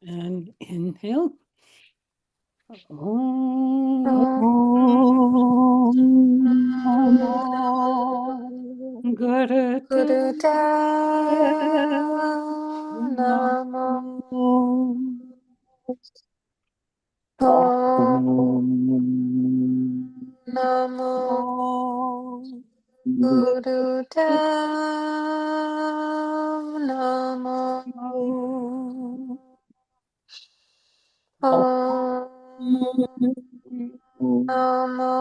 And inhale. Om Namo Gurudeva Namo Om Namo Gurudeva Namo Namo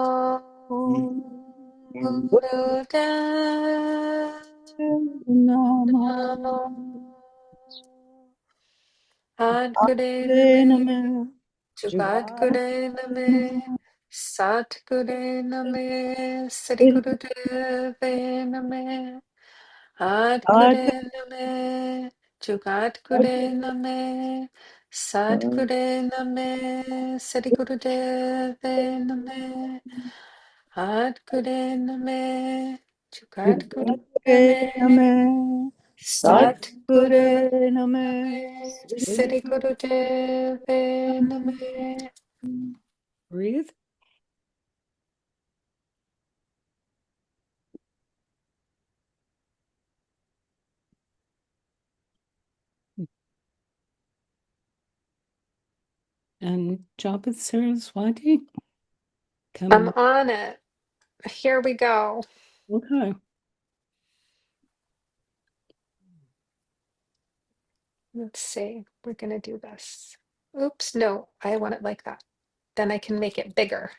Gurudeva Namo Adgure Name Jugadgure Name Satgure Name Srigurudeve Name Adgure Name Jugadgure Name Satgure Name Srigurudeve Name Adgure Name Jugadgure Name Satgure Name Sri Guru Deve Name. Breathe. And Japa Saraswati. I'm on it. Here we go. Okay. Let's see. We're going to do this. Oops, no, I want it like that. Then I can make it bigger.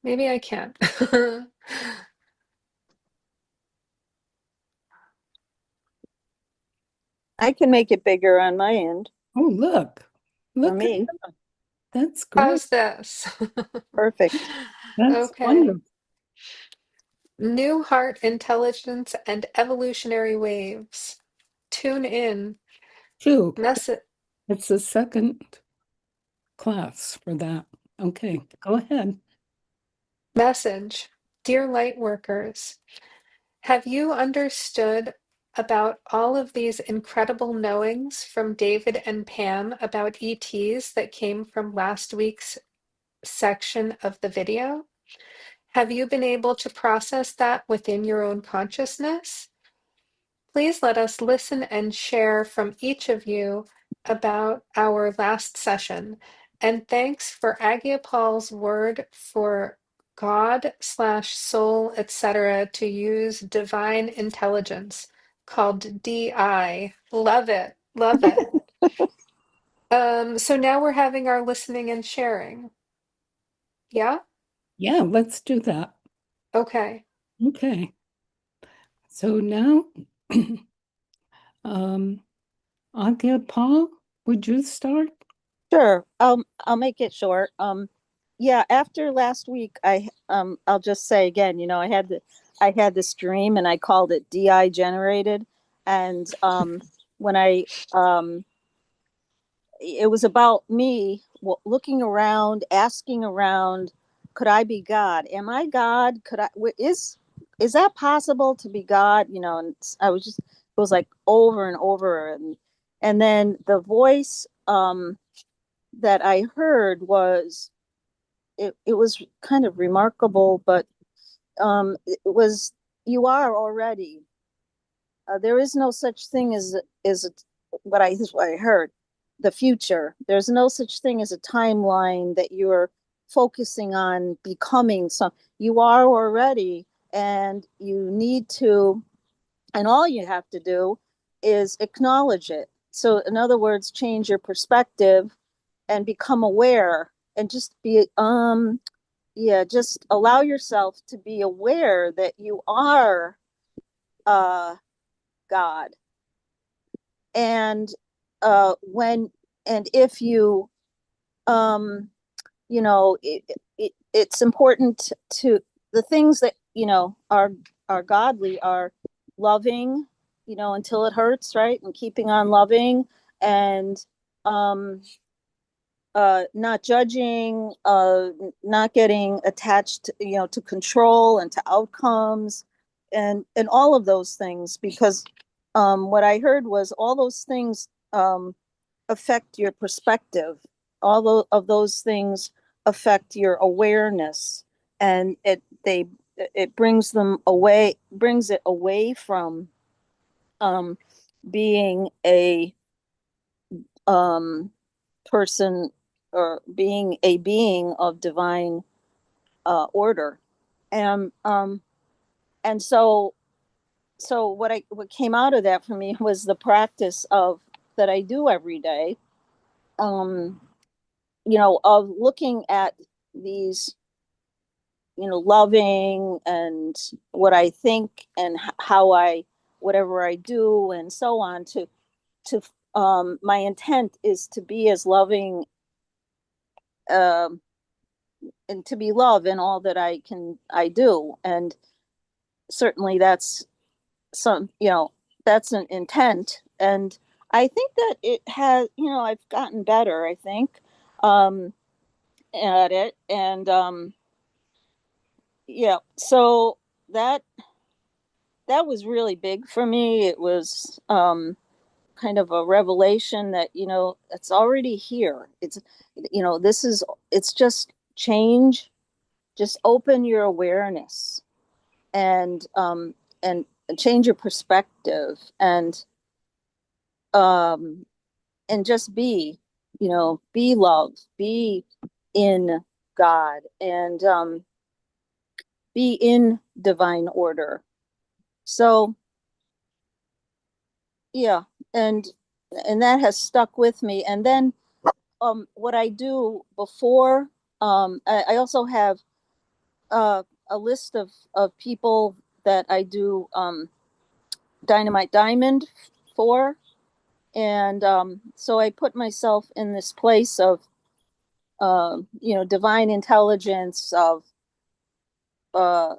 Maybe I can't. I can make it bigger on my end. Oh, look. For me. That's great. How's this? Perfect. That's Okay. wonderful. New heart intelligence and evolutionary waves. Tune in. Two. Message. It's the second class for that. Okay, go ahead. Message. Dear light workers, have you understood about all of these incredible knowings from David and Pam about ETs that came from last week's section of the video? Have you been able to process that within your own consciousness? Please let us listen and share from each of you about our last session. And thanks for Aagia Pal's word for God/soul, etc., to use divine intelligence called DI. Love it. Love it. So now we're having our listening and sharing. Yeah? Yeah, let's do that. Okay. Okay. So now, Aagia Pal, would you start? Sure. I'll make it short. Yeah, after last week, I'll just say again, I had this dream and I called it DI generated. And when it was about me looking around, asking around, could I be God? Am I God? Is that possible to be God? And it was like over and over. And then the voice that I heard it was kind of remarkable, but it was, you are already. There is no such thing as this is what I heard. The future. There's no such thing as a timeline that you're focusing on becoming some. You are already, and you need to, and all you have to do is acknowledge it. So, in other words, change your perspective and become aware, and just just allow yourself to be aware that you are God. And when and if you it's important to, the things that are godly are loving, until it hurts, right? And keeping on loving, and not judging, not getting attached, to control and to outcomes, and all of those things. Because what I heard was all those things affect your perspective. Of those things affect your awareness, and it brings it away from being a um, person, or being a being of divine order. And um and so so what came out of that for me was the practice of that I do every day, um of looking at these, loving, and what I think, and how I, whatever I do, and so on, to my intent is to be as loving, um and to be love in all that I do. And certainly that's an intent. And I think that it has, I've gotten better, I think, um at it. And yeah, so that that was really big for me. It was kind of a revelation that, it's already here. It's just change. Just open your awareness, and and change your perspective, um and just be love, be in God, and be in divine order. So yeah, and that has stuck with me. And then what I do before, I also have a list of people that I do dynamite diamond for. And so I put myself in this place of divine intelligence, of uh,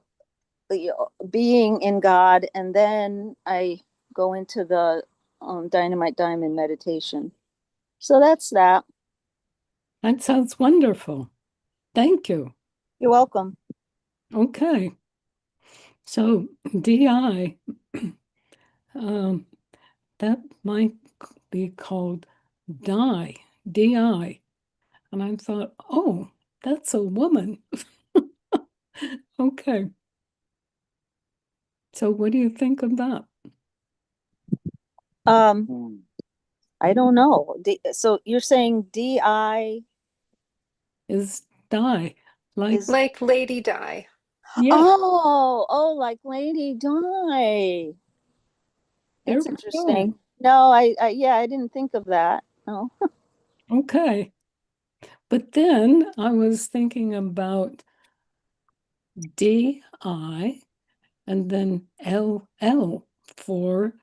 being in God, and then I go into the dynamite diamond meditation. So that's that. That sounds wonderful. Thank you. You're welcome. Okay. So DI, um, that might be called die, DI. And I thought, oh, that's a woman. Okay. So what do you think of that? I don't know. So you're saying DI Is die like is Like Lady Di. yeah, oh, like Lady Di. there It's we go. interesting. No, yeah, I didn't think of that. No. Okay. But then I was thinking about DI and then LL for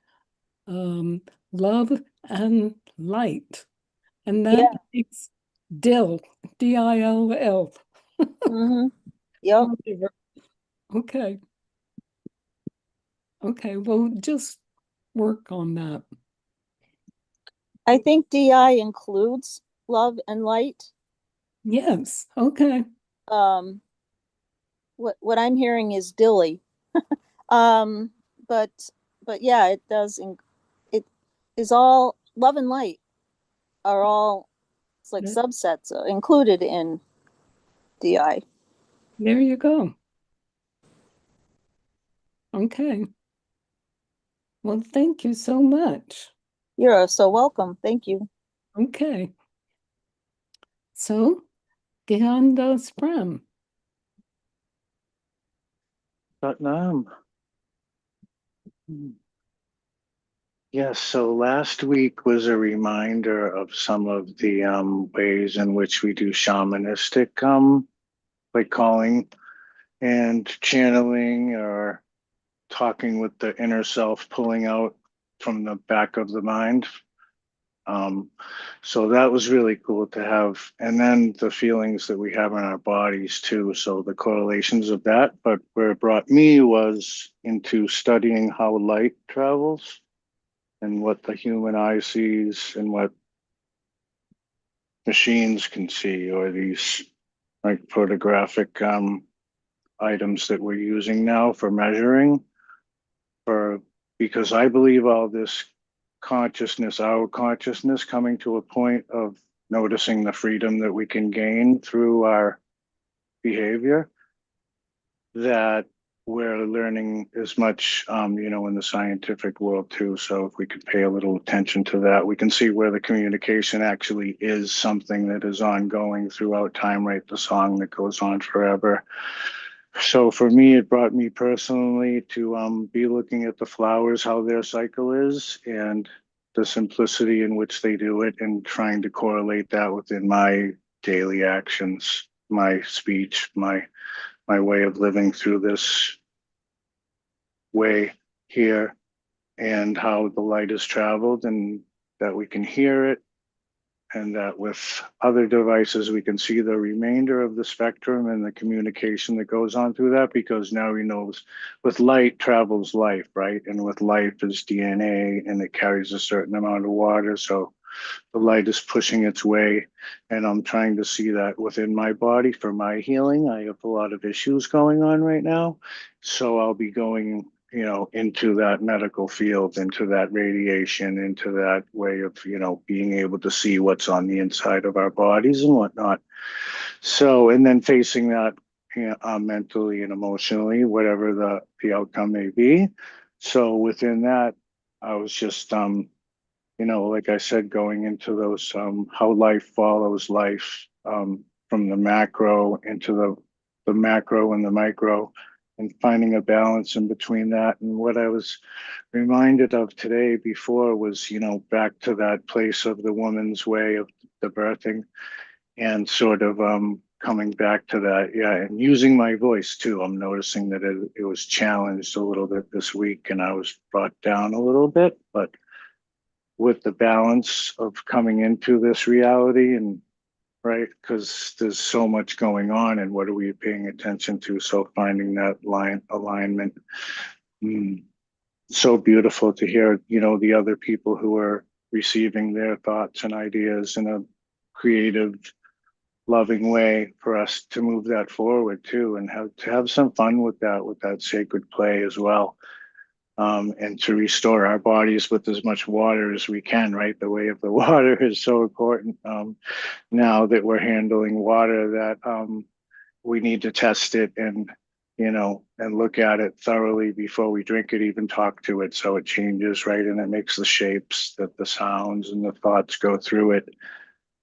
love and light. And that Yeah. makes Dill, Dill. Mm-hmm. Yep. Whatever. Okay. Okay. Well, just work on that. I think DI includes love and light. Yes. Okay. Um, what I'm hearing is Dilly. Um, but yeah, it does. It is all love and light are all. It's like That- subsets included in DI. There you go. Okay. Well, thank you so much. You're so welcome. Thank you. Okay. So, Gian Dasprem. Vietnam. Yes, so last week was a reminder of some of the ways in which we do shamanistic, like calling and channeling, or talking with the inner self, pulling out from the back of the mind. Um, so that was really cool to have. And then the feelings that we have in our bodies too. So the correlations of that. But where it brought me was into studying how light travels and what the human eye sees, and what machines can see, or these like photographic items that we're using now for measuring, for because I believe all this consciousness, our consciousness coming to a point of noticing the freedom that we can gain through our behavior, that we're learning as much, in the scientific world too. So if we could pay a little attention to that, we can see where the communication actually is something that is ongoing throughout time, right? The song that goes on forever. So for me, it brought me personally to be looking at the flowers, how their cycle is, and the simplicity in which they do it, and trying to correlate that within my daily actions, my speech, my way of living through this way here, and how the light is traveled, and that we can hear it, and that with other devices we can see the remainder of the spectrum and the communication that goes on through that, because now we know with light travels life, right? And with life is DNA, and it carries a certain amount of water. So the light is pushing its way, and I'm trying to see that within my body for my healing. I have a lot of issues going on right now, so I'll be going, into that medical field, into that radiation, into that way of, being able to see what's on the inside of our bodies and whatnot. So, and then facing that, mentally and emotionally, whatever the outcome may be. So within that, I was just like I said, going into those, how life follows life, from the macro into the macro and the micro, and finding a balance in between that. And what I was reminded of today before was, back to that place of the woman's way of the birthing, and sort of coming back to that, yeah, and using my voice too. I'm noticing that it was challenged a little bit this week, and I was brought down a little bit, but with the balance of coming into this reality, and right, because there's so much going on, and what are we paying attention to? So finding that alignment. So beautiful to hear, the other people who are receiving their thoughts and ideas in a creative, loving way, for us to move that forward too, and have some fun with that sacred play as well. And to restore our bodies with as much water as we can, right? The way of the water is so important. Now that we're handling water, that we need to test it, and and look at it thoroughly before we drink it, even talk to it, so it changes, right? And it makes the shapes, that the sounds and the thoughts go through it.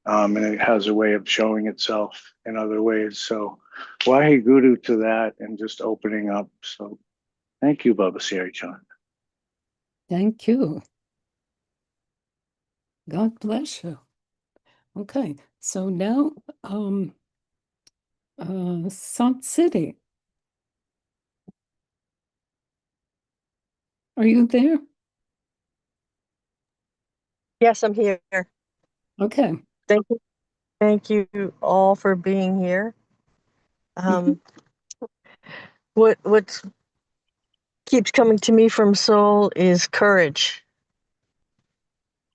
And it has a way of showing itself in other ways. So wahi guru to that, and just opening up. So thank you, Baba Siri-Gian. Thank you. God bless you. Okay, so now, Salt City. Are you there? Yes, I'm here. Okay. Thank you. Thank you all for being here. What keeps coming to me from soul is courage.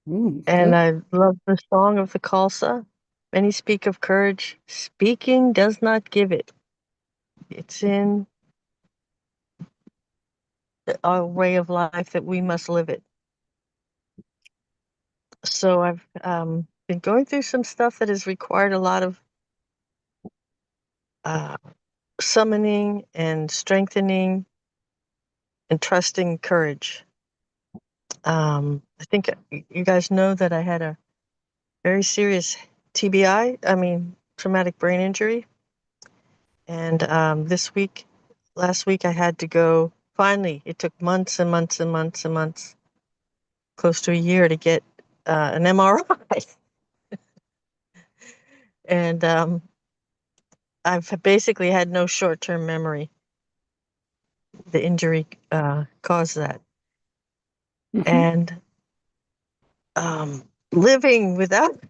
Ooh, And good. I love the song of the Khalsa. Many speak of courage. Speaking does not give it. It's in our way of life that we must live it. So I've been going through some stuff that has required a lot of summoning and strengthening and trusting courage. I think you guys know that I had a very serious TBI, traumatic brain injury. And last week, I had to go. Finally, it took months and months and months and months, close to a year, to get an MRI. And I've basically had no short-term memory. The injury caused that. And living without,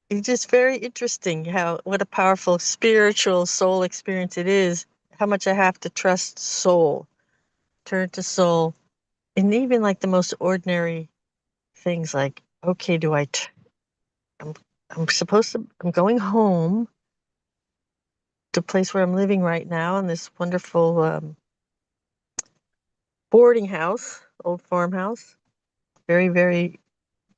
it's just very interesting what a powerful spiritual soul experience it is, how much I have to trust soul, turn to soul, and even like the most ordinary things, like, okay, I'm going home to a place where I'm living right now in this wonderful boarding house, old farmhouse. Very, very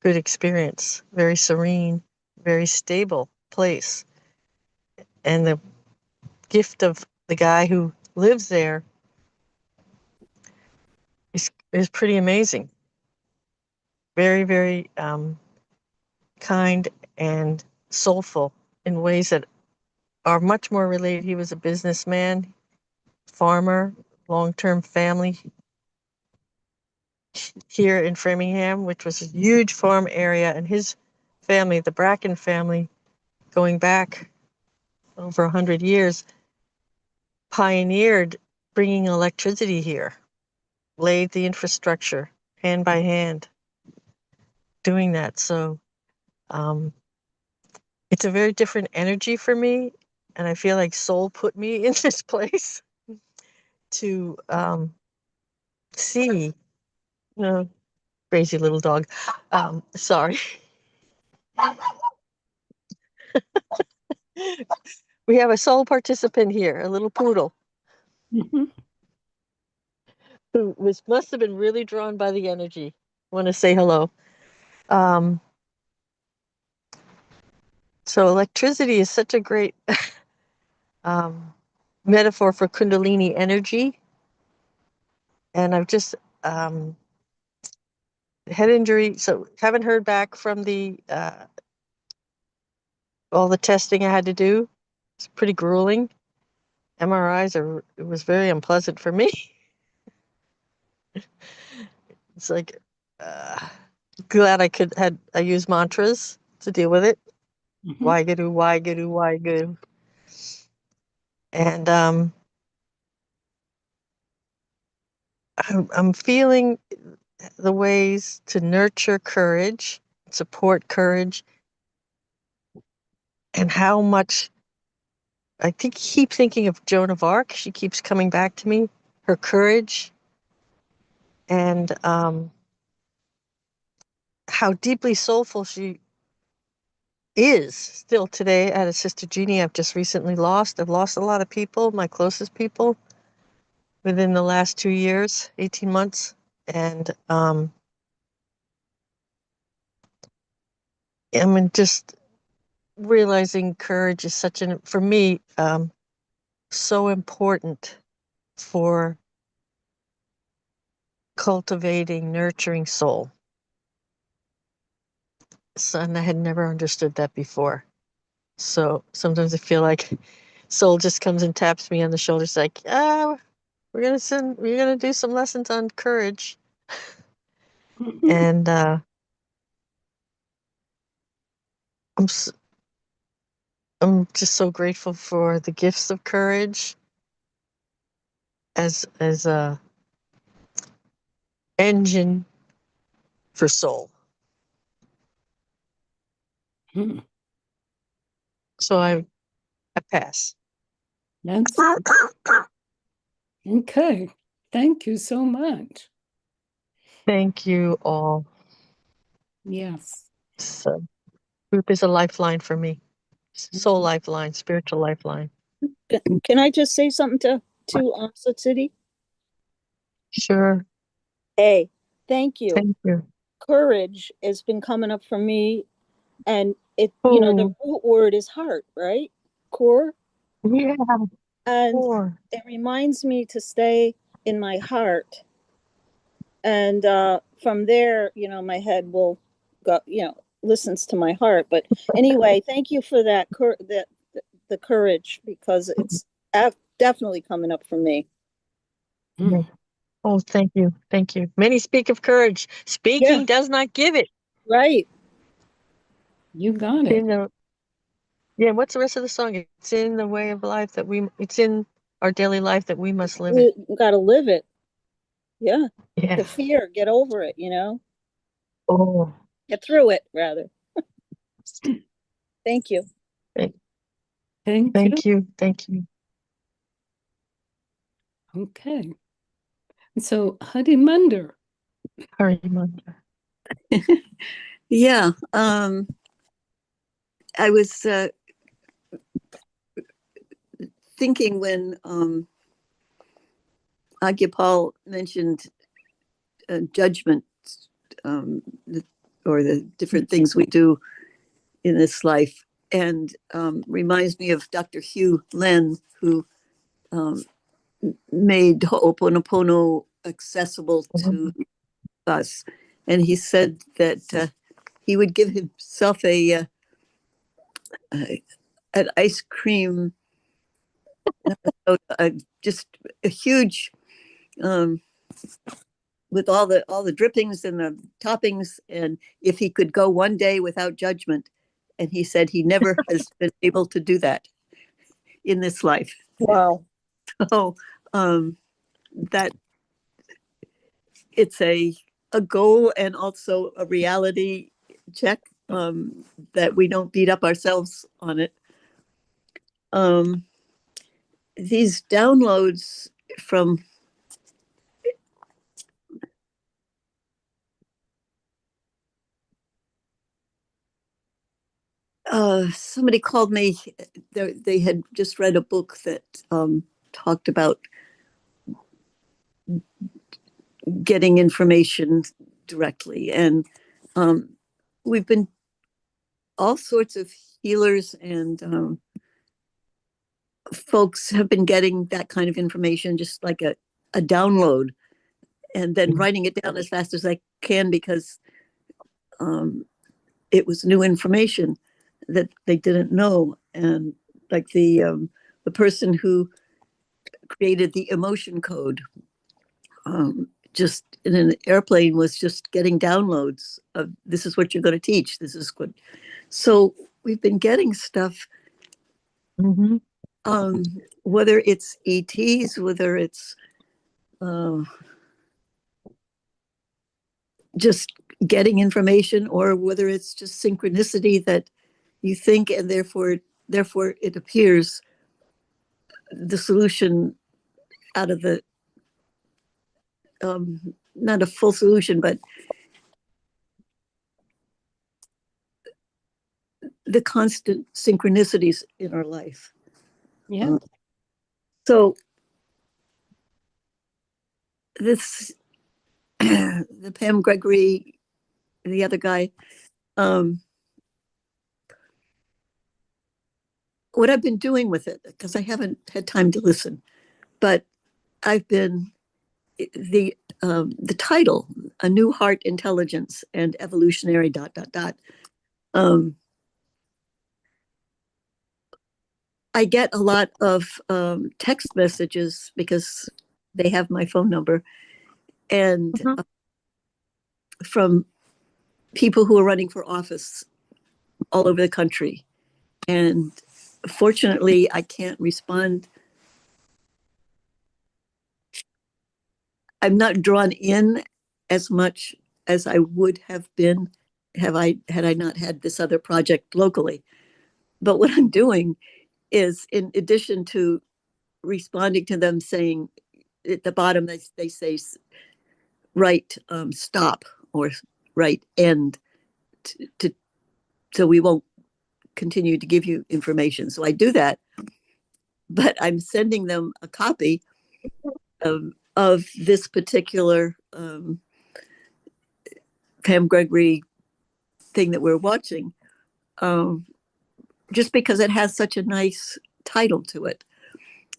good experience. Very serene, very stable place. And the gift of the guy who lives there is pretty amazing. Very, very kind and soulful in ways that are much more related. He was a businessman, farmer, long-term family here in Framingham, which was a huge farm area, and his family, the Bracken family, going back over 100 years, pioneered bringing electricity here, laid the infrastructure hand by hand, doing that. So um, it's a very different energy for me, and I feel like soul put me in this place to see. No, crazy little dog. Sorry. We have a soul participant here, a little poodle, Mhm. who must have been really drawn by the energy. Want to say hello. Um, so electricity is such a great um, metaphor for Kundalini energy, and I've just head injury. So haven't heard back from the all the testing I had to do. It's pretty grueling. MRIs are. It was very unpleasant for me. It's like uh, glad I use mantras to deal with it. Mhm. Why-gadu, why-gadu, why-gadu. And I'm feeling the ways to nurture courage, support courage, and how much I keep thinking of Joan of Arc. She keeps coming back to me, her courage, and how deeply soulful she is still today. I had a sister Jeannie I've just recently lost. I've lost a lot of people, my closest people, within the last 2 years, 18 months. And I'm just realizing courage is for me, so important for cultivating, nurturing soul. So, and I had never understood that before. So sometimes I feel like soul just comes and taps me on the shoulder. It's like, we're gonna do some lessons on courage. Mhm. And I'm I'm just so grateful for the gifts of courage as a engine for soul. Mhm. So I pass. That's okay. Thank you so much. Thank you all. Yes. So group is a lifeline for me. Soul Mhm. lifeline, spiritual lifeline. Can I just say something to Sut City? Sure. Hey, thank you. Thank you. Courage has been coming up for me, and the Oh, root word is heart, right? Core, yeah. and Sure. it reminds me to stay in my heart, and from there, my head will go, listens to my heart. But anyway, thank you for the courage, because it's definitely coming up for me. Mm. Oh, thank you. Thank you. Many speak of courage. Yeah, Speaking does not give it. right. You got In it. the Yeah, what's the rest of the song? It's in the way of life it's in our daily life that we must live it. We got to live it. Yeah. Yeah. The fear, get over it, Oh, get through it, rather. Thank you. thank, Thank you. thank you. Thank you. Okay. So, Harimandir. Harimandir. Yeah. I was thinking when Aagia Pal mentioned judgment, um, or the different things we do in this life, and reminds me of Dr. Hugh Len, who um, made Ho'oponopono accessible to us. And he said that he would give himself an ice cream, just a huge, um, with all the drippings and the toppings, and if he could go one day without judgment, and he said he never has been able to do that in this life. Wow. So that it's a goal and also a reality check, that we don't beat up ourselves on it. These downloads from somebody called me. They had just read a book that talked about getting information directly, and we've been all sorts of healers and folks have been getting that kind of information, just like a download, and then writing it down as fast as I can because it was new information that they didn't know. And like the person who created the emotion code, just in an airplane, was just getting downloads of, this is what you're going to teach. This is what. So we've been getting stuff, whether it's ETs, whether it's just getting information, or whether it's just synchronicity that you think, and therefore it appears the solution out of the not a full solution, but the constant synchronicities in our life. Yeah. So this the Pam Gregory, the other guy, what I've been doing with it, because I haven't had time to listen, but I've been the title, A New Heart Intelligence and Evolutionary ... I get a lot of text messages because they have my phone number, and from people who are running for office all over the country. And fortunately, I can't respond. I'm not drawn in as much as I would have been had I not had this other project locally. But what I'm doing is, in addition to responding to them, saying at the bottom, they say write stop or write end, so we won't continue to give you information. So I do that, but I'm sending them a copy of this particular Pam Gregory thing that we're watching, just because it has such a nice title to it.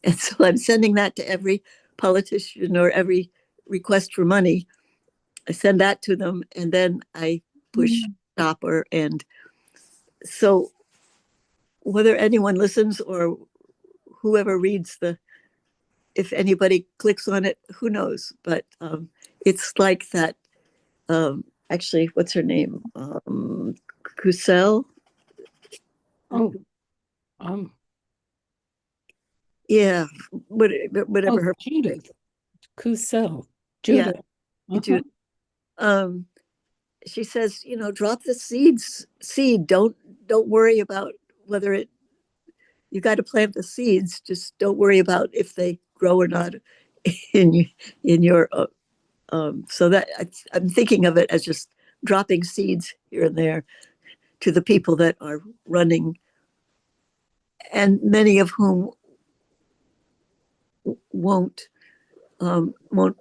And so I'm sending that to every politician or every request for money. I send that to them, and then I push stop or end. So whether anyone listens or whoever reads if anybody clicks on it, who knows? But it's like that. Actually, what's her name? Cusel. Oh, Yeah, whatever her. Judith Cusel. Yeah, Judith. She says, drop the seed. Don't worry about whether it. You got to plant the seeds. Just don't worry about if they grow or not in your. So that I'm thinking of it as just dropping seeds here and there to the people that are running, and many of whom won't um, won't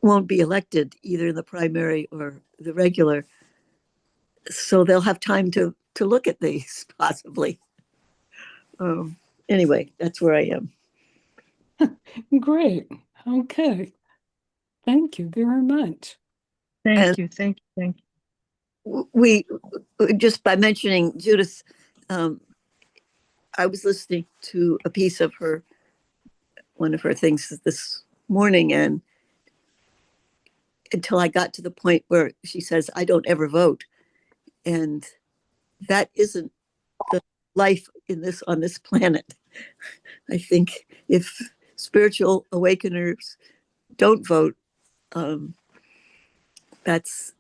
won't be elected either in the primary or the regular. So they'll have time to look at these possibly. Anyway, that's where I am. Great. Okay. Thank you very much. Thank you. We just by mentioning Judith, I was listening to a piece of one of her things this morning, and until I got to the point where she says, "I don't ever vote," and that isn't the life on this planet. I think if spiritual awakeners don't vote, um, that's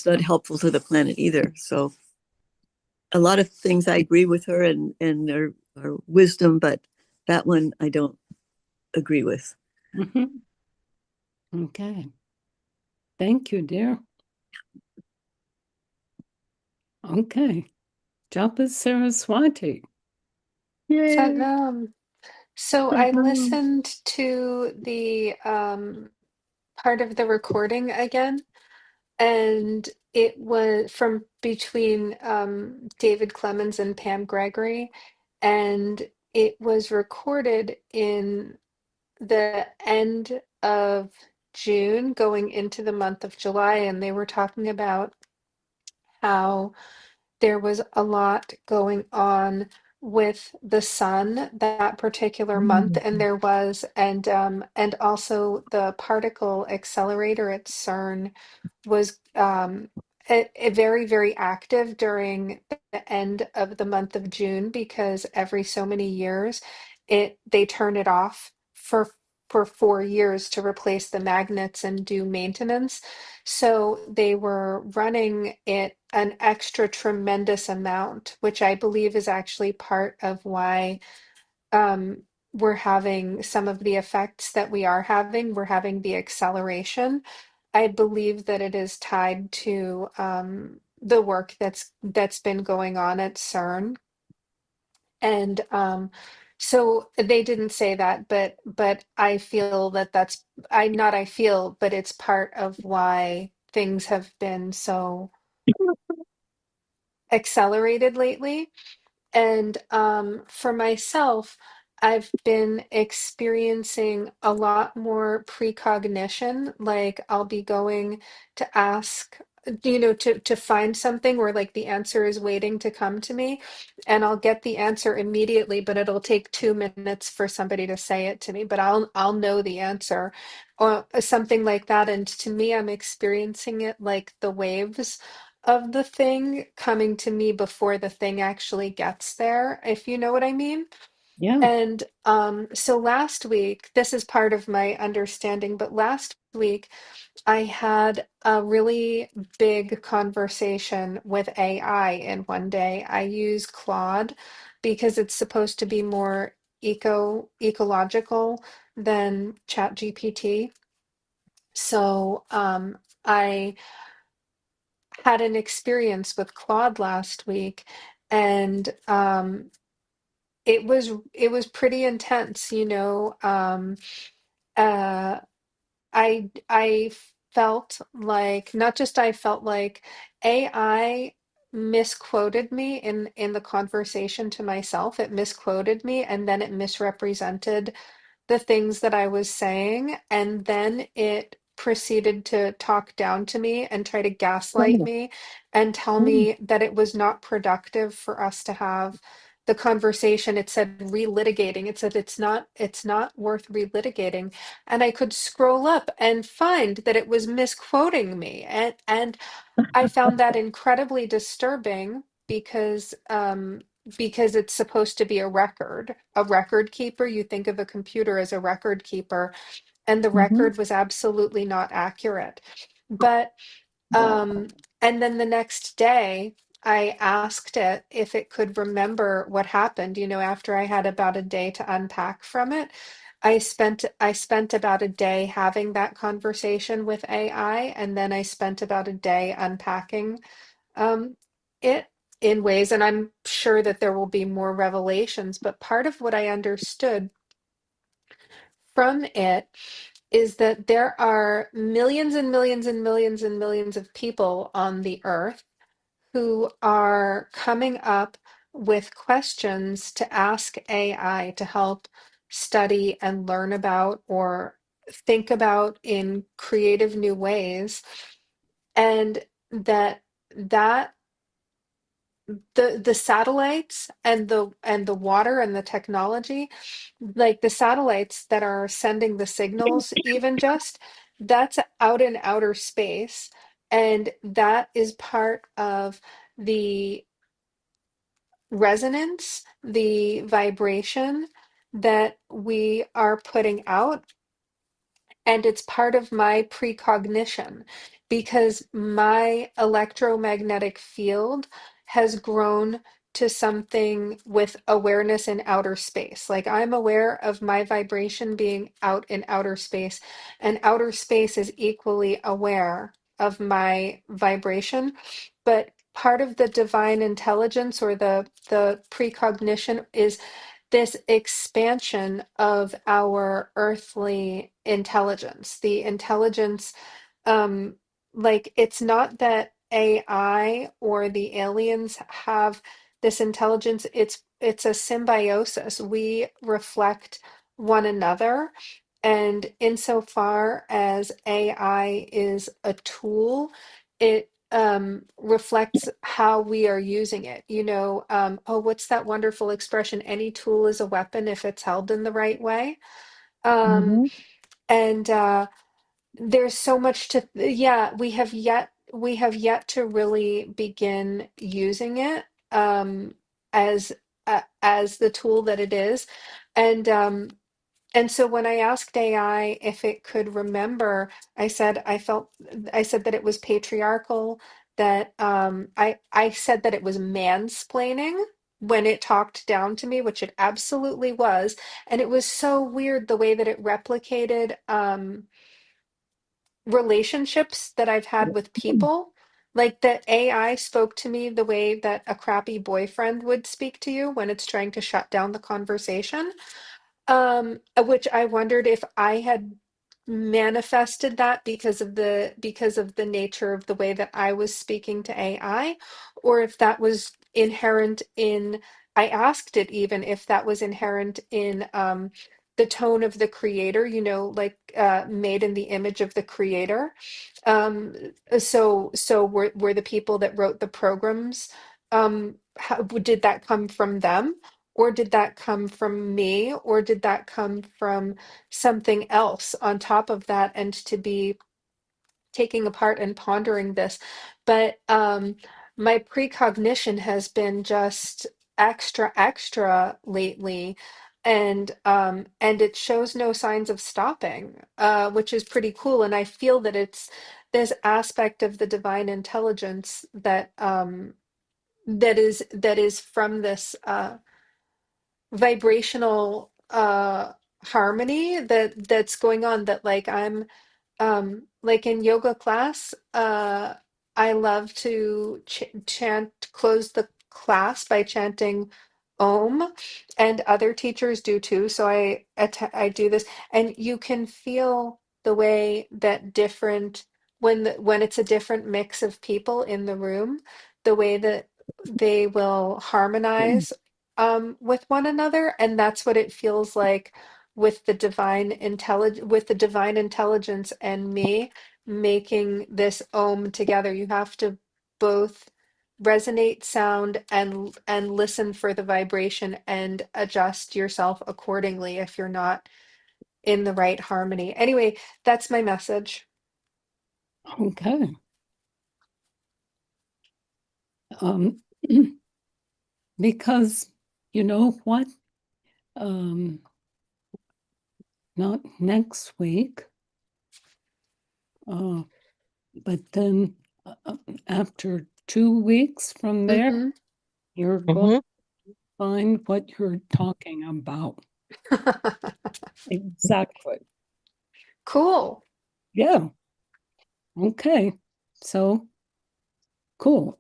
not helpful to the planet either. So a lot of things I agree with her and are wisdom, but that one I don't agree with. Mhm. Okay. Thank you, dear. Okay. Japa Saraswati. Yay. Satnam. So I listened to the part of the recording again, and it was from between David Clemens and Pam Gregory, and it was recorded in the end of June, going into the month of July, and they were talking about how there was a lot going on with the sun that particular month, and there was, and also the particle accelerator at CERN was very, very active during the end of the month of June, because every so many years they turn it off for 4 years to replace the magnets and do maintenance. So they were running it an extra tremendous amount, which I believe is actually part of why um, we're having some of the effects that we are having. We're having the acceleration. I believe that it is tied to the work that's been going on at CERN. And so they didn't say that, but I feel that that's I not I feel, but it's part of why things have been so accelerated lately. And for myself, I've been experiencing a lot more precognition. Like I'll be going to ask, to find something where like the answer is waiting to come to me, and I'll get the answer immediately, but it'll take 2 minutes for somebody to say it to me, but I'll know the answer or something like that. And to me, I'm experiencing it like the waves of the thing coming to me before the thing actually gets there, if you know what I mean. Yeah. And so last week, this is part of my understanding, but last week I had a really big conversation with AI in one day. I use Claude because it's supposed to be more ecological than ChatGPT. So I had an experience with Claude last week, and it was pretty intense, uh I felt like, not just I felt like, AI misquoted me in the conversation to myself. It misquoted me, and then it misrepresented the things that I was saying, and then it proceeded to talk down to me and try to gaslight me and tell me that it was not productive for us to have the conversation. It said relitigating. It said it's not worth relitigating. And I could scroll up and find that it was misquoting me. And I found that incredibly disturbing because it's supposed to be a record keeper. You think of a computer as a record keeper, and the record was absolutely not accurate. But and then the next day, I asked it if it could remember what happened, after I had about a day to unpack from it. I spent about a day having that conversation with AI, and then I spent about a day unpacking um, it in ways, and I'm sure that there will be more revelations, but part of what I understood from it is that there are millions and millions and millions and millions of people on the earth who are coming up with questions to ask AI to help study and learn about or think about in creative new ways, and that the satellites and the water and the technology, like the satellites that are sending the signals, even just, that's out in outer space, and that is part of the resonance, the vibration that we are putting out, and it's part of my precognition because my electromagnetic field has grown to something with awareness in outer space. Like I'm aware of my vibration being out in outer space, and outer space is equally aware of my vibration. But part of the divine intelligence or the precognition is this expansion of our earthly intelligence, the intelligence, um, like it's not that AI or the aliens have this intelligence, it's a symbiosis. We reflect one another. And insofar as AI is a tool, it reflects how we are using it. Oh, what's that wonderful expression? Any tool is a weapon if it's held in the right way. Um, Mm-hmm. and there's so much to, yeah, we have yet to really begin using it as as the tool that it is. And and so when I asked AI if it could remember, I said that it was patriarchal, that I said that it was mansplaining when it talked down to me, which it absolutely was. And it was so weird the way that it replicated relationships that I've had with people. Like that AI spoke to me the way that a crappy boyfriend would speak to you when it's trying to shut down the conversation, which I wondered if I had manifested that because of the nature of the way that I was speaking to AI, or if that was inherent in, I asked it even if that was inherent in the tone of the creator, like made in the image of the creator. So were the people that wrote the programs, did that come from them? Or did that come from me? Or did that come from something else on top of that? And to be taking apart and pondering this. But my precognition has been just extra, extra lately. And it shows no signs of stopping, which is pretty cool. And I feel that it's this aspect of the divine intelligence that is from this vibrational harmony that's going on, that like I'm like in yoga class, I love to close the class by chanting Om, and other teachers do too. So I do this, and you can feel the way that when it's a different mix of people in the room, the way that they will harmonize with one another, and that's what it feels like with the divine intelligence and me making this Om together. You have to both resonate sound and listen for the vibration and adjust yourself accordingly if you're not in the right harmony. Anyway, that's my message. Okay. Um, because you know what? Um, not next week, but then after 2 weeks from there, Hmm. you're going to find what you're talking about. Exactly. Cool. Yeah. Okay. So cool.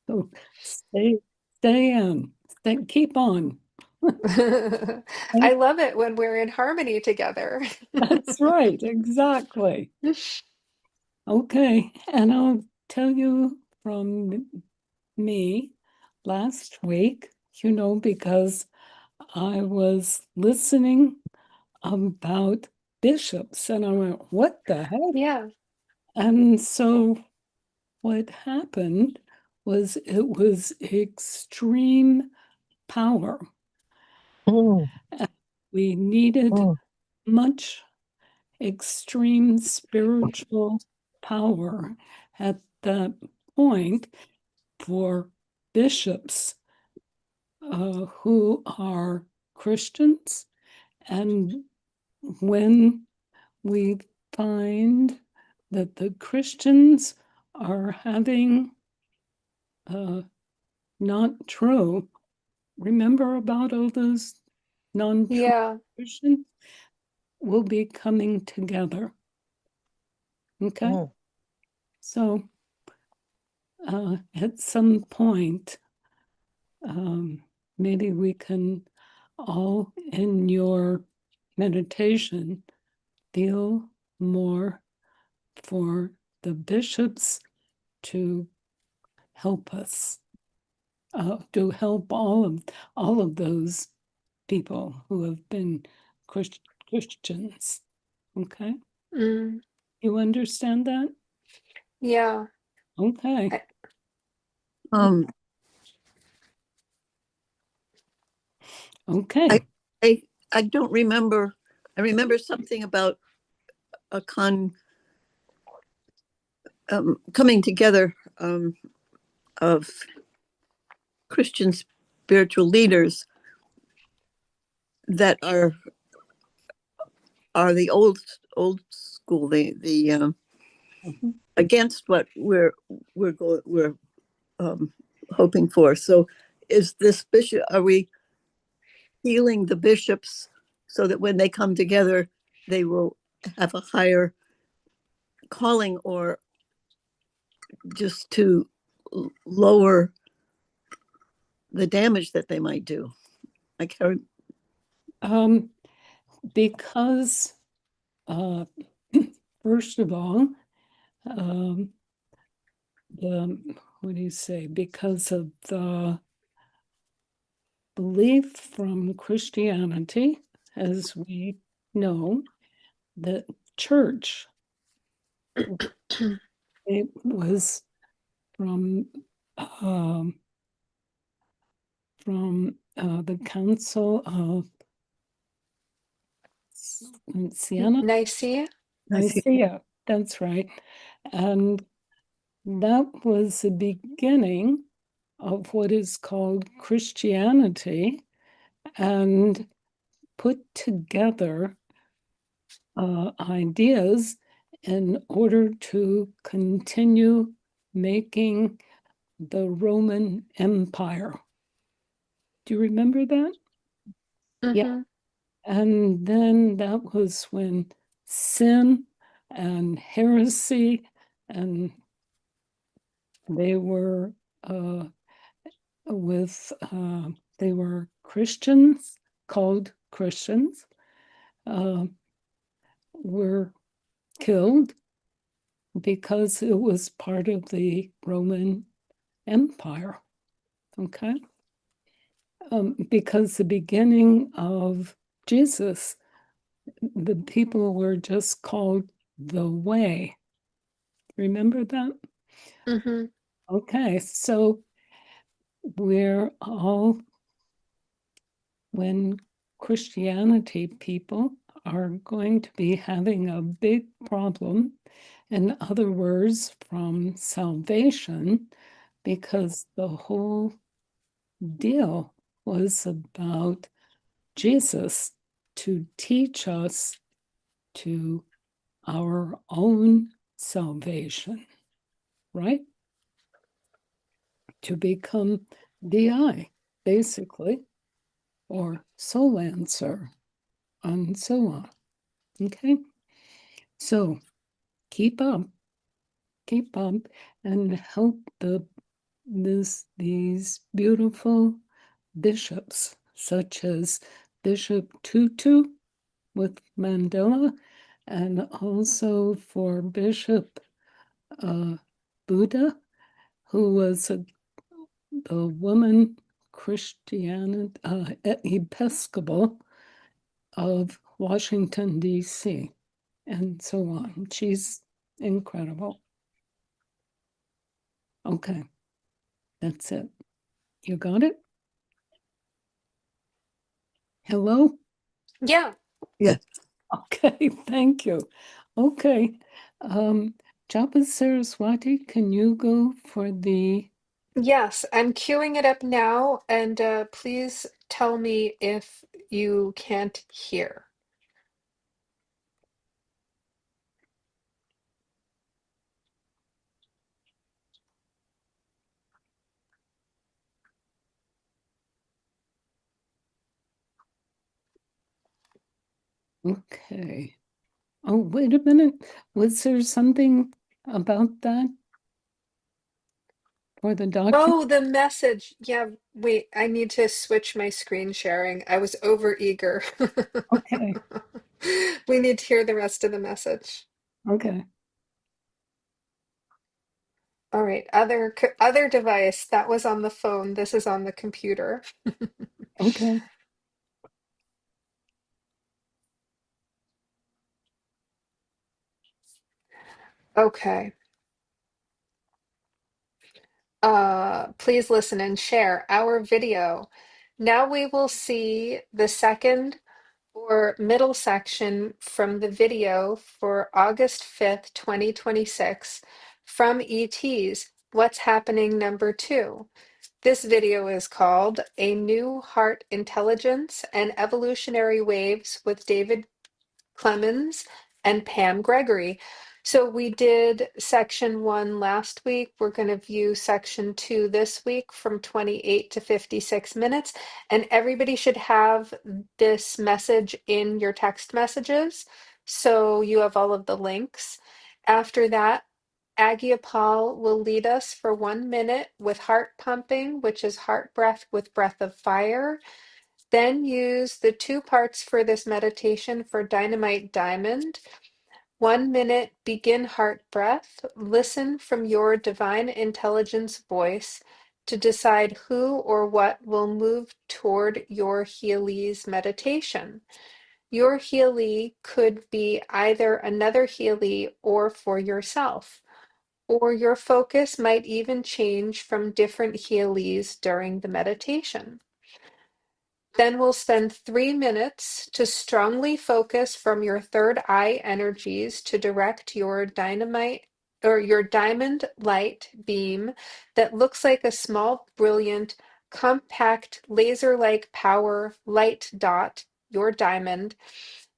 So stay in. Keep on. I love it when we're in harmony together. That's right, exactly. Okay, and I'll tell you from me last week, because I was listening about bishops and I went, what the heck? Yeah. And so what happened was it was extreme power. Mm, We needed mm, much extreme spiritual power at that point for bishops who are Christians. And when we find that the Christians are having not true, remember about all those non-true Yeah. Christians? Will be coming together. Okay? mm. So at some point, maybe we can all in your meditation feel more for the bishops to help us, to help all of those people who have been Christians. Okay, Mm. you understand that? Yeah. Okay, I- Um, okay. I I don't remember. I remember something about a coming together of Christian spiritual leaders that are the old school, the Mhm. against what we're um, hoping for. So, is this bishop? Are we healing the bishops so that when they come together, they will have a higher calling, or just to lower the damage that they might do? I can't. Because first of all, the what do you say? Because of the belief from Christianity, as we know, that church, it was from um, the Council of Siena, Nicaea? Nicaea. That's right, and that was the beginning of what is called Christianity, and put together ideas in order to continue making the Roman Empire. Do you remember that? Yeah. Mm-hmm. And then that was when sin and heresy, and they were they were Christians, called Christians, uh, were killed because it was part of the Roman Empire. Okay. Because the beginning of Jesus, the people were just called the way. Remember that? Mm-hmm. Okay. So we're all, when Christianity people are going to be having a big problem, in other words, from salvation, because the whole deal was about Jesus to teach us to our own salvation, right? To become DI, basically, or soul answer, and so on. Okay? So keep up, and help the these beautiful bishops, such as Bishop Tutu with Mandela, and also for Bishop Buddha, who was the woman Christian Episcopal of Washington, D.C., and so on. She's incredible. Okay, that's it. You got it? Hello? Yeah. Yeah. Okay, thank you. Okay. Japa Saraswati, can you go for the Yes, I'm queuing it up now, and please tell me if you can't hear. okay. Oh, wait a minute. Was there something about that for the document? Oh, the message. Yeah, wait, I need to switch my screen sharing. I was over eager. Okay, We need to hear the rest of the message. okay, All right, other device. That was on the phone. This is on the computer. okay. Okay. Please listen and share our video. Now we will see the second or middle section from the video for August 5th, 2026 from ET's What's Happening #2. This video is called A New Heart Intelligence and Evolutionary Waves with David Clemens and Pam Gregory. So we did section 1 last week. We're going to view section 2 this week from 28 to 56 minutes. And everybody should have this message in your text messages. So you have all of the links. After that, Aagia Pal will lead us for 1 minute with heart pumping, which is heart breath with breath of fire. Then use the 2 parts for this meditation for Dynamite Diamond. 1 minute, begin heart breath. Listen from your divine intelligence voice to decide who or what will move toward your Healy's meditation. Your Healy could be either another Healy or for yourself, or your focus might even change from different Healys during the meditation. Then we'll spend 3 minutes to strongly focus from your third eye energies to direct your dynamite or your diamond light beam that looks like a small, brilliant, compact, laser-like power light dot, your diamond,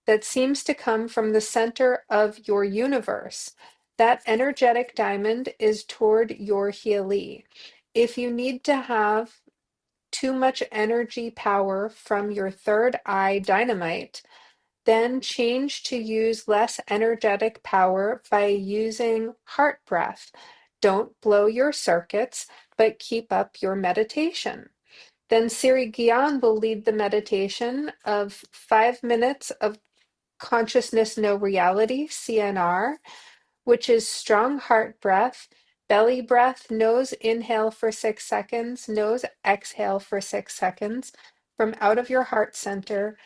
that seems to come from the center of your universe. That energetic diamond is toward your Healy. If you need to have too much energy power from your third eye dynamite, then change to use less energetic power by using heart breath. Don't blow your circuits, but keep up your meditation. Then Siri-Gian will lead the meditation of 5 minutes of consciousness no reality, CNR, which is strong heart breath, belly breath, nose inhale for 6 seconds, nose exhale for 6 seconds from out of your heart center.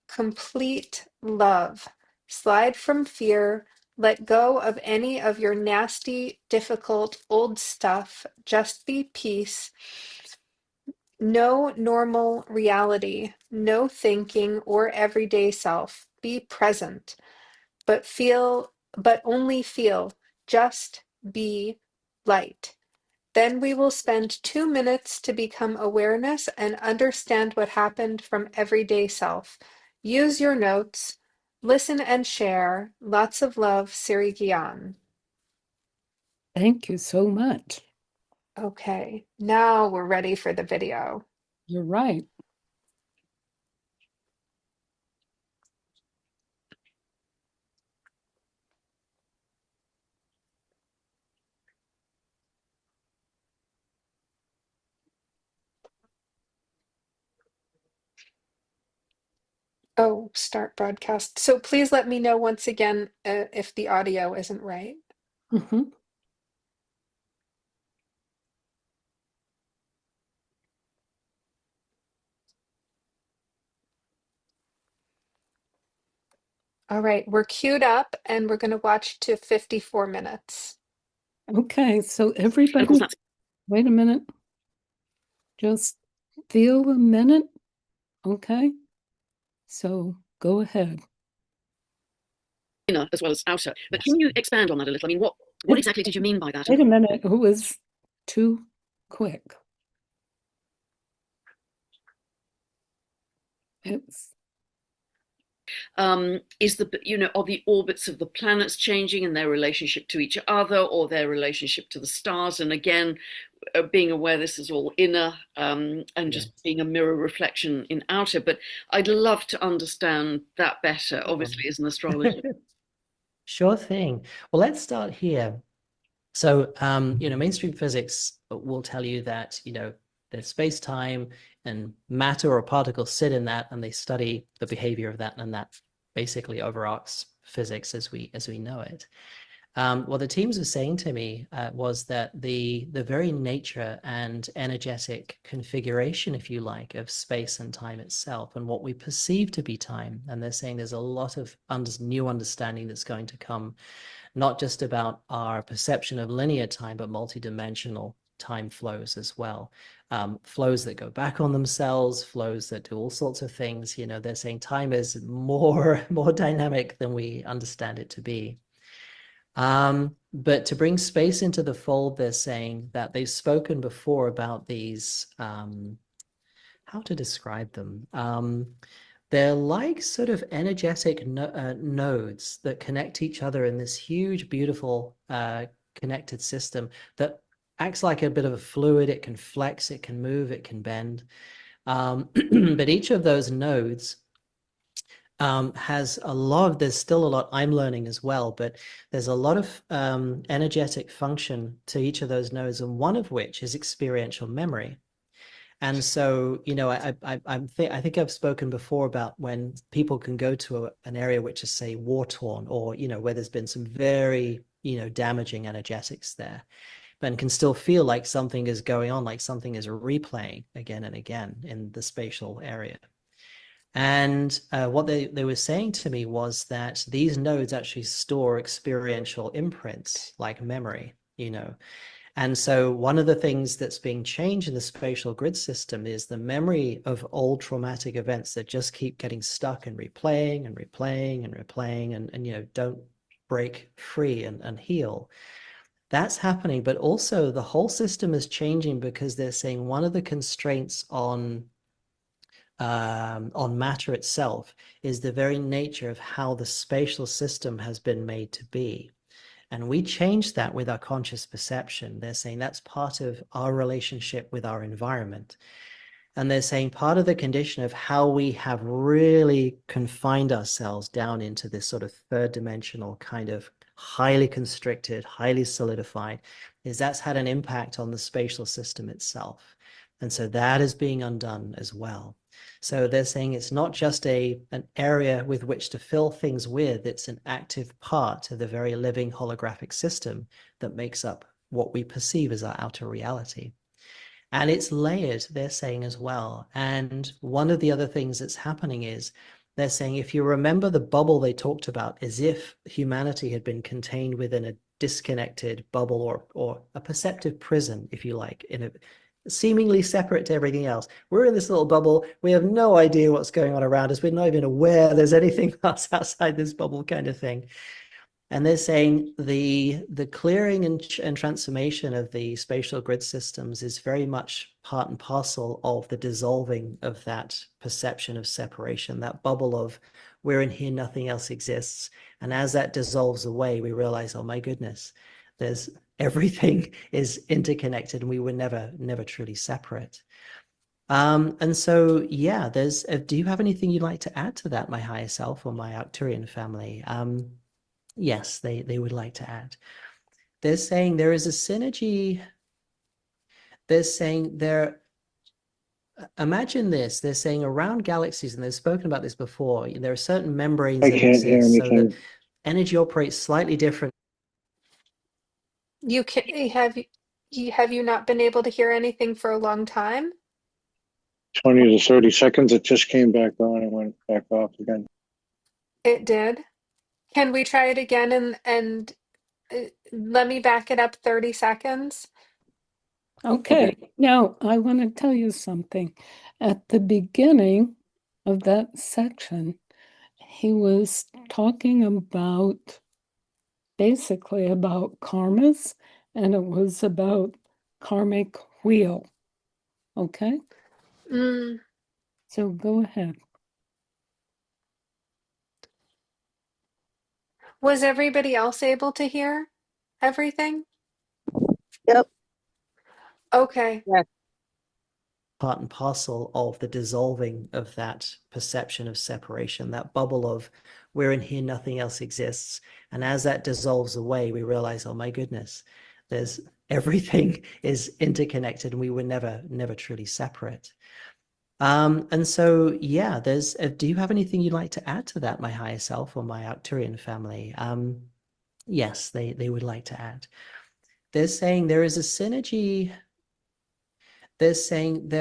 Complete love. Slide from fear. Let go of any of your nasty, difficult, old stuff. Just be peace. No normal reality, no thinking or everyday self. Be present but only feel, just be light. Then we will spend 2 minutes to become awareness and understand what happened from everyday self. Use your notes, listen and share. Lots of love, Siri-Gian. Thank you so much. Okay, now we're ready for the video. You're right. Oh, start broadcast. So please let me know once again if the audio isn't right. Mhm. All right, we're queued up and we're going to watch to 54 minutes. Okay, so And of everybody, course, that's wait a minute. Just feel a minute. Okay, so go ahead. inner as well as outer. But can you expand on that a little? I mean, what exactly did you mean by that? Wait a minute, who was too quick? It's Is are the orbits of the planets changing and their relationship to each other, or their relationship to the stars? And again, being aware this is all inner, and just being a mirror reflection in outer. But I'd love to understand that better, obviously, as an astrologer. Sure thing. Well, let's start here. So, mainstream physics will tell you that, there's space-time and matter or particles sit in that, and they study the behavior of that, and that basically overarches physics as we know it. What the teams were saying to me was that the very nature and energetic configuration, if you like, of space and time itself, and what we perceive to be time, and they're saying there's a lot of new understanding that's going to come, not just about our perception of linear time, but multidimensional time flows as well. Flows that go back on themselves, flows that do all sorts of things. They're saying time is more dynamic than we understand it to be. But to bring space into the fold, they're saying that they've spoken before about these, how to describe them. They're like sort of energetic nodes that connect each other in this huge, beautiful connected system that acts like a bit of a fluid. It can flex, it can move, it can bend. But each of those nodes has there's still a lot I'm learning as well, but there's a lot of energetic function to each of those nodes, and one of which is experiential memory. And so, I think I've spoken before about when people can go to an area which is, say, war-torn, or, where there's been some very, damaging energetics there, but can still feel like something is going on, like something is replaying again and again in the spatial area. And what they were saying to me was that these nodes actually store experiential imprints like memory, And so one of the things that's being changed in the spatial grid system is the memory of old traumatic events that just keep getting stuck and replaying and replaying and replaying and don't break free and heal. That's happening, but also the whole system is changing because they're saying one of the constraints on matter itself is the very nature of how the spatial system has been made to be. And we change that with our conscious perception. They're saying that's part of our relationship with our environment. And they're saying part of the condition of how we have really confined ourselves down into this sort of third dimensional kind of highly constricted, highly solidified, is that's had an impact on the spatial system itself. And so that is being undone as well. So they're saying it's not just an area with which to fill things with, it's an active part of the very living holographic system that makes up what we perceive as our outer reality. And it's layered, they're saying as well. And one of the other things that's happening is they're saying, if you remember the bubble they talked about, as if humanity had been contained within a disconnected bubble or a perceptive prison, if you like, in a seemingly separate to everything else. We're in this little bubble. We have no idea what's going on around us. We're not even aware there's anything else outside this bubble kind of thing. And they're saying the clearing and transformation of the spatial grid systems is very much part and parcel of the dissolving of that perception of separation, that bubble of we're in here, nothing else exists. And as that dissolves away, we realize, oh my goodness, there's everything is interconnected and we were never truly separate. And so, yeah, do you have anything you'd like to add to that, my higher self or my Arcturian family? Yes, they would like to add. They're saying there is a synergy. They're saying imagine this. They're saying around galaxies, and they've spoken about this before, there are certain membranes I that can't hear exist so that anything. energy operates slightly different. You can have you not been able to hear anything for a long time? 20 to 30 seconds. It just came back on and went back off again. It did. Can we try it again and let me back it up 30 seconds? Okay, now I want to tell you something. At the beginning of that section, he was talking about basically about karmas, and it was about karmic wheel. Okay, Mm. so go ahead. Was everybody else able to hear everything? Yep. Okay. Yes. Part and parcel of the dissolving of that perception of separation, that bubble of we're in here, nothing else exists. And as that dissolves away, we realize, oh my goodness, there's everything is interconnected and we were never truly separate. And so, yeah, do you have anything you'd like to add to that, my higher self or my Arcturian family? Yes, they would like to add. They're saying there is a synergy. They're saying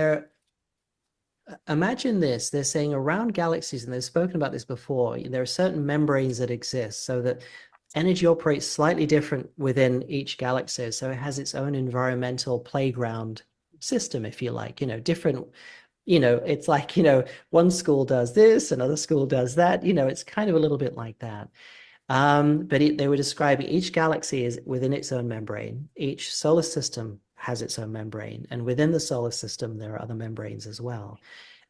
imagine this. They're saying around galaxies, and they've spoken about this before, there are certain membranes that exist so that energy operates slightly different within each galaxy. So it has its own environmental playground system, if you like, different. It's like, one school does this, another school does that. It's kind of a little bit like that. But they were describing each galaxy is within its own membrane. Each solar system has its own membrane. And within the solar system, there are other membranes as well.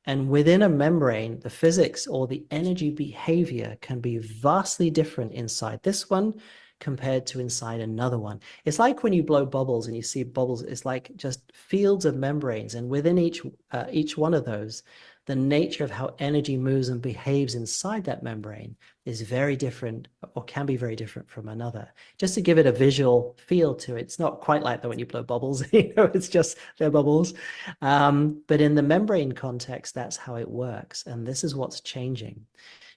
And within a membrane, the physics or the energy behavior can be vastly different inside this one compared to inside another one. It's like when you blow bubbles and you see bubbles, it's like just fields of membranes. And within each one of those, the nature of how energy moves and behaves inside that membrane is very different or can be very different from another. Just to give it a visual feel to it, it's not quite like that when you blow bubbles, it's just they're bubbles. But in the membrane context, that's how it works. And this is what's changing.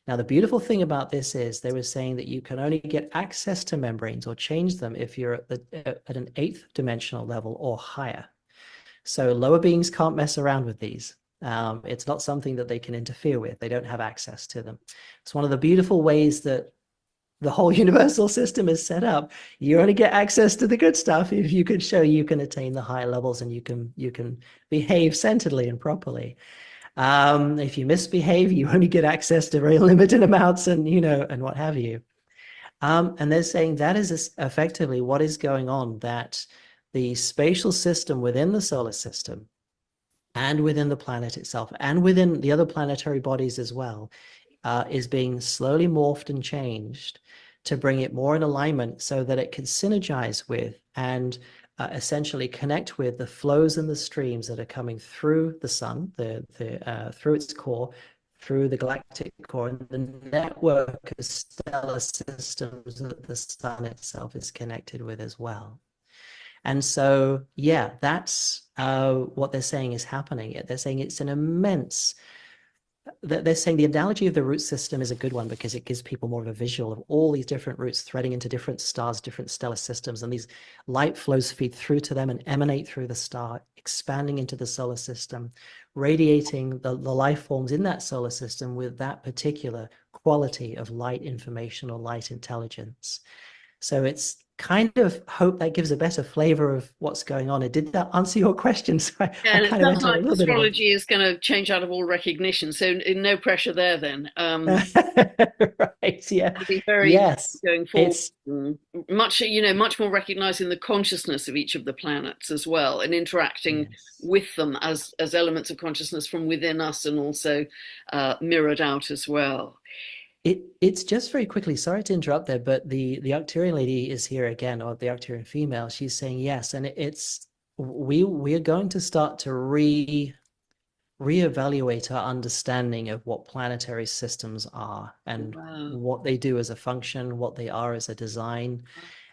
Now, the beautiful thing about this is they were saying that you can only get access to membranes or change them if you're at an 8th dimensional level or higher. So lower beings can't mess around with these. It's not something that they can interfere with. They don't have access to them. It's one of the beautiful ways that the whole universal system is set up. You only get access to the good stuff if you can show you can attain the higher levels and you can behave centeredly and properly. If you misbehave, you only get access to very limited amounts and what have you. And they're saying that is effectively what is going on, that the spatial system within the solar system and within the planet itself and within the other planetary bodies as well is being slowly morphed and changed to bring it more in alignment so that it can synergize with and essentially connect with the flows and the streams that are coming through the sun, through its core, through the galactic core, and the network of stellar systems that the sun itself is connected with as well. And so, yeah, that's what they're saying is happening. They're saying it's an immense. They're saying the analogy of the root system is a good one because it gives people more of a visual of all these different roots threading into different stars, different stellar systems, and these light flows feed through to them and emanate through the star, expanding into the solar system, radiating the life forms in that solar system with that particular quality of light information or light intelligence. So it's kind of hope that gives a better flavor of what's going on. And did that answer your question? So I And it kind of sounds went on a like little bit of a astrology is going to change out of all recognition. So no pressure there then. right, yeah. It'll be very Yes. going forward. It's Much more recognizing the consciousness of each of the planets as well, and interacting yes. with them as elements of consciousness from within us, and also mirrored out as well. It's just very quickly, sorry to interrupt there, but the Arcturian lady is here again, or the Arcturian female. She's saying yes, and we are going to start to reevaluate our understanding of what planetary systems are and what they do as a function, what they are as a design,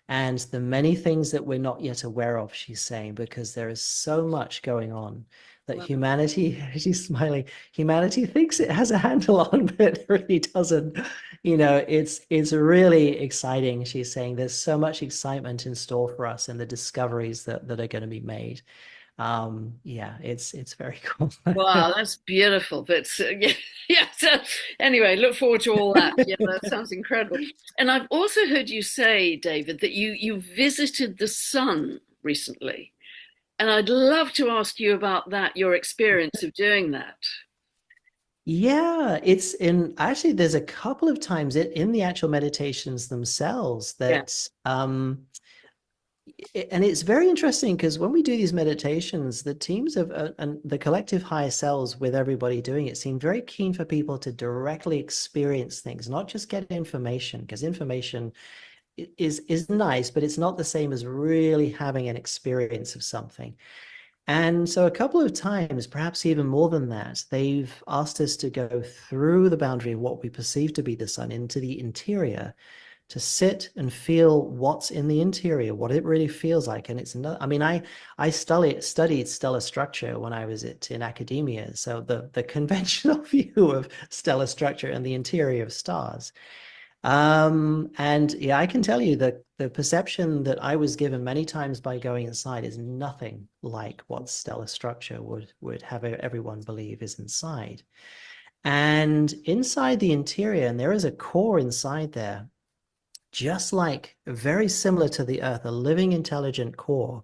and the many things that we're not yet aware of, she's saying, because there is so much going on that Wow. humanity, she's smiling, humanity thinks it has a handle on, but it really doesn't. It's really exciting. She's saying there's so much excitement in store for us and the discoveries that are going to be made. Yeah, it's very cool. Wow, that's beautiful. But yeah, yeah. So anyway, look forward to all that. Yeah, that sounds incredible. And I've also heard you say, David, that you visited the sun recently, and I'd love to ask you about that, your experience of doing that. Yeah, it's in actually there's a couple of times in the actual meditations themselves Yeah. that and it's very interesting because when we do these meditations, the teams of and the collective higher selves with everybody doing it seem very keen for people to directly experience things, not just get information, because information is nice, but it's not the same as really having an experience of something. And so a couple of times, perhaps even more than that, they've asked us to go through the boundary of what we perceive to be the sun into the interior, to sit and feel what's in the interior, what it really feels like. And it's not, I mean, I studied stellar structure when I was in academia. So the conventional view of stellar structure and the interior of stars. And yeah, I can tell you that the perception that I was given many times by going inside is nothing like what stellar structure would have everyone believe is inside. And inside the interior, and there is a core inside there, just like very similar to the Earth, a living intelligent core.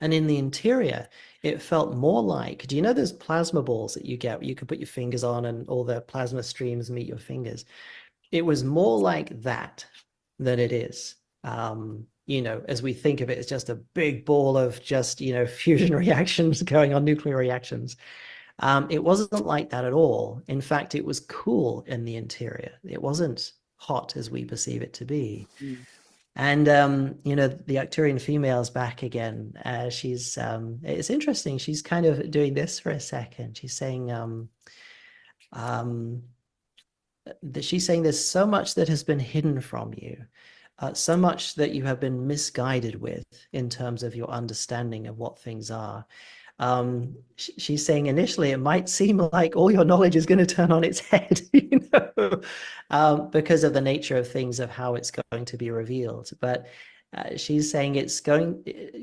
And in the interior, it felt more like, do you know those plasma balls that you get, you can put your fingers on and all the plasma streams meet your fingers? It was more like that than it is. As we think of it as just a big ball of just, fusion reactions going on, nuclear reactions. It wasn't like that at all. In fact, it was cool in the interior. It wasn't hot as we perceive it to be. Mm. And the Arcturian female's back again. It's interesting. She's kind of doing this for a second. She's saying, she's saying there's so much that has been hidden from you, so much that you have been misguided with in terms of your understanding of what things are. She's saying initially it might seem like all your knowledge is going to turn on its head, because of the nature of things, of how it's going to be revealed. But she's saying it's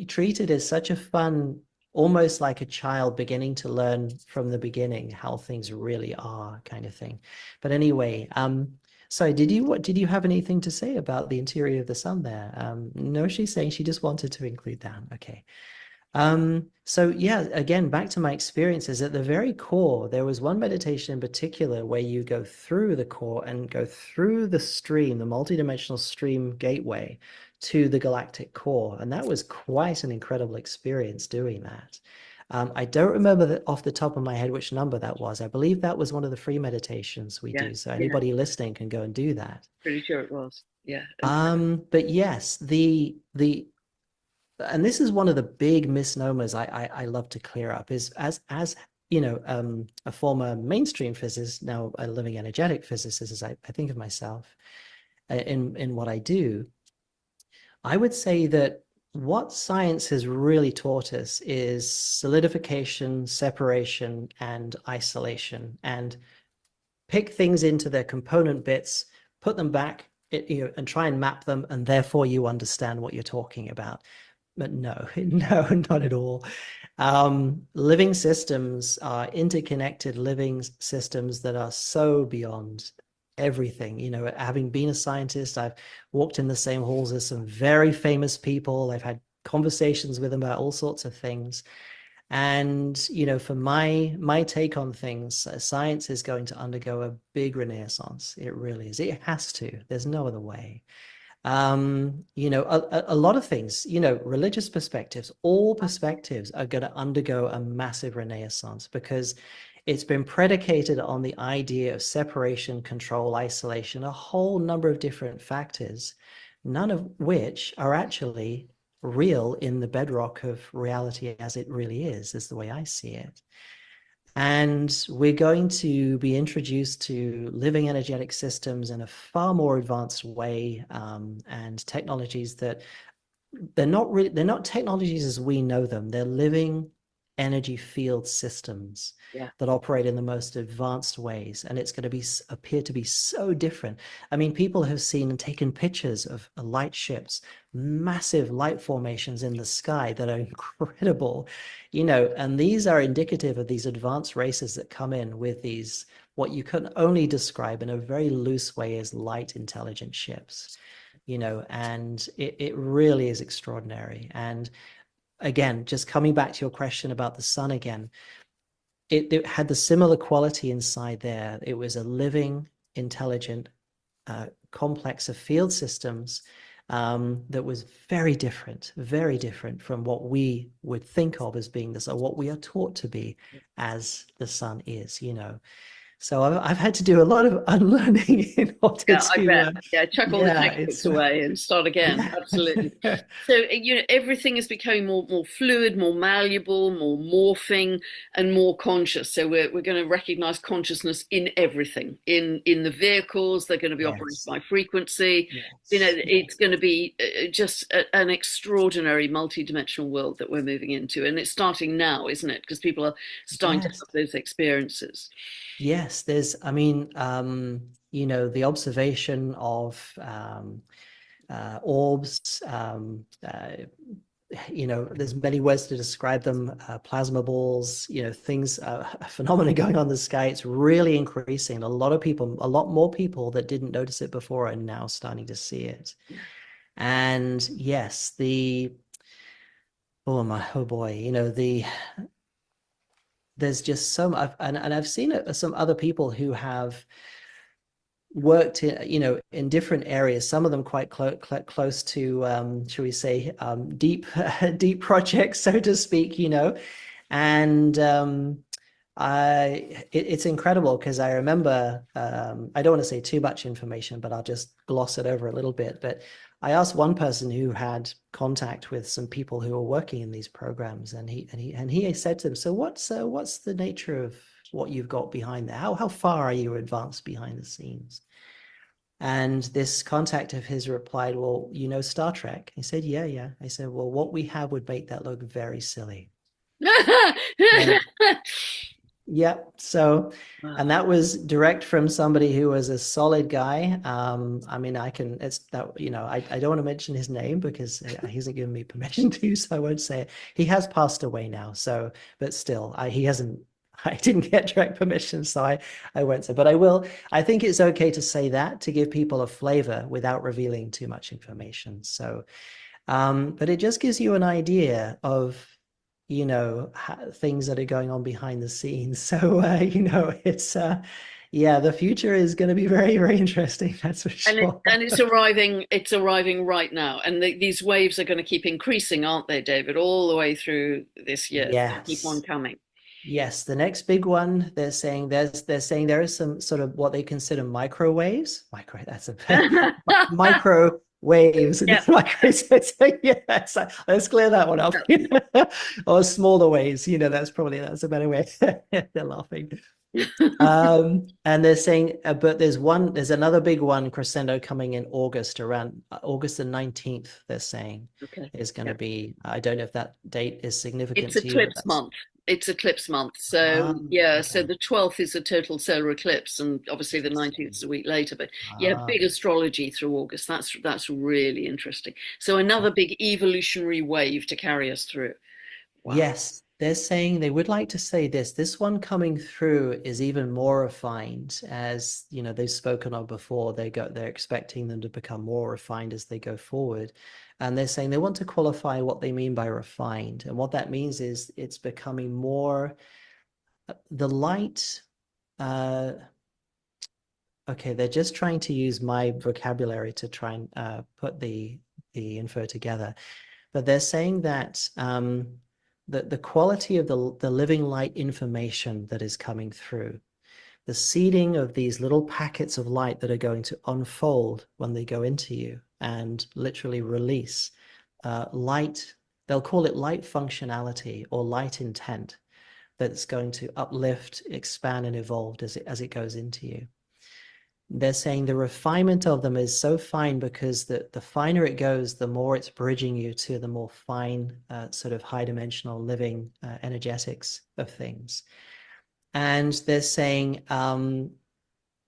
treated as such a fun, almost like a child beginning to learn from the beginning how things really are, kind of thing. But anyway, so did you have anything to say about the interior of the sun there? No, she's saying she just wanted to include that. Okay. So yeah, again, back to my experiences at the very core, there was one meditation in particular where you go through the core and go through the stream, the multidimensional stream gateway to the galactic core. And that was quite an incredible experience doing that. I don't remember off the top of my head which number that was. I believe that was one of the free meditations we do. So anybody listening can go and do that. Pretty sure it was. Yeah. But yes, and this is one of the big misnomers I love to clear up, is as a former mainstream physicist, now a living energetic physicist, as I think of myself in what I do, I would say that what science has really taught us is solidification, separation, and isolation, and pick things into their component bits, put them back, and try and map them, and therefore you understand what you're talking about. But no, not at all. Living systems are interconnected living systems that are so beyond everything. Having been a scientist, I've walked in the same halls as some very famous people. I've had conversations with them about all sorts of things. And, for my take on things, science is going to undergo a big renaissance. It really is. It has to. There's no other way. A lot of things, religious perspectives, all perspectives are going to undergo a massive renaissance, because it's been predicated on the idea of separation, control, isolation, a whole number of different factors, none of which are actually real in the bedrock of reality as it really is the way I see it. And we're going to be introduced to living energetic systems in a far more advanced way, and technologies that they're not technologies as we know them. They're living energy field systems that operate in the most advanced ways, and it's going to appear to be so different. I mean, people have seen and taken pictures of light ships, massive light formations in the sky that are incredible, and these are indicative of these advanced races that come in with these, what you can only describe in a very loose way as light intelligent ships, and it really is extraordinary. And again, just coming back to your question about the sun again, it had the similar quality inside there. It was a living, intelligent complex of field systems that was very different from what we would think of as being this, or what we are taught to be as the sun is, So I've had to do a lot of unlearning in order I bet. to, Chuck all the textbooks away and start again. Absolutely. So everything is becoming more fluid, more malleable, more morphing, and more conscious. So we're going to recognize consciousness in everything. In the vehicles, they're going to be operated by frequency. It's going to be just an extraordinary multi-dimensional world that we're moving into, and it's starting now, isn't it? Because people are starting to have those experiences. Yes, there's, I mean, the observation of orbs, there's many words to describe them, plasma balls, things, a phenomenon going on in the sky. It's really increasing. A lot more people that didn't notice it before are now starting to see it. And yes, oh boy, there's just so much, and I've seen some other people who have worked in different areas, some of them quite close to shall we say deep deep projects, so to speak, and it's incredible, because I remember, I don't want to say too much information, but I'll just gloss it over a little bit. But I asked one person who had contact with some people who were working in these programs, and he said to them, "So what's the nature of what you've got behind there? How far are you advanced behind the scenes?" And this contact of his replied, "Well, Star Trek?" He said, yeah. I said, "Well, what we have would make that look very silly." Yeah. So, and that was direct from somebody who was a solid guy. I mean, I don't want to mention his name because he hasn't given me permission to, so I won't say it. He has passed away now. So, but still, I didn't get direct permission, so I won't say, but I will. I think it's okay to say that, to give people a flavor without revealing too much information. So, but it just gives you an idea of, things that are going on behind the scenes. So, it's, the future is going to be very, very interesting. That's for sure. And it's arriving right now. And these waves are going to keep increasing, aren't they, David, all the way through this year? Yes. They keep on coming. Yes, the next big one, they're saying there is some sort of what they consider microwaves. Microwaves. Yeah. Yes, let's clear that one up. Or smaller waves, that's a better way. They're laughing. And they're saying, but there's another big one, crescendo, coming in August, around August the 19th, they're saying, is going to be, I don't know if that date is significant to you. Eclipse month. It's eclipse month. So so the 12th is a total solar eclipse, and obviously the 19th is a week later. But big astrology through August. That's really interesting. So another big evolutionary wave to carry us through. Wow. Yes, they're saying, they would like to say this one coming through is even more refined, as they've spoken of before. They're expecting them to become more refined as they go forward. And they're saying they want to qualify what they mean by refined. And what that means is it's becoming more the light. Okay, they're just trying to use my vocabulary to try and put the info together. But they're saying that the quality of the living light information that is coming through, the seeding of these little packets of light that are going to unfold when they go into you and literally release light. They'll call it light functionality or light intent, that's going to uplift, expand, and evolve as it goes into you. they're saying the refinement of them is so fine because the finer it goes, the more it's bridging you to the more fine sort of high dimensional living energetics of things. And they're saying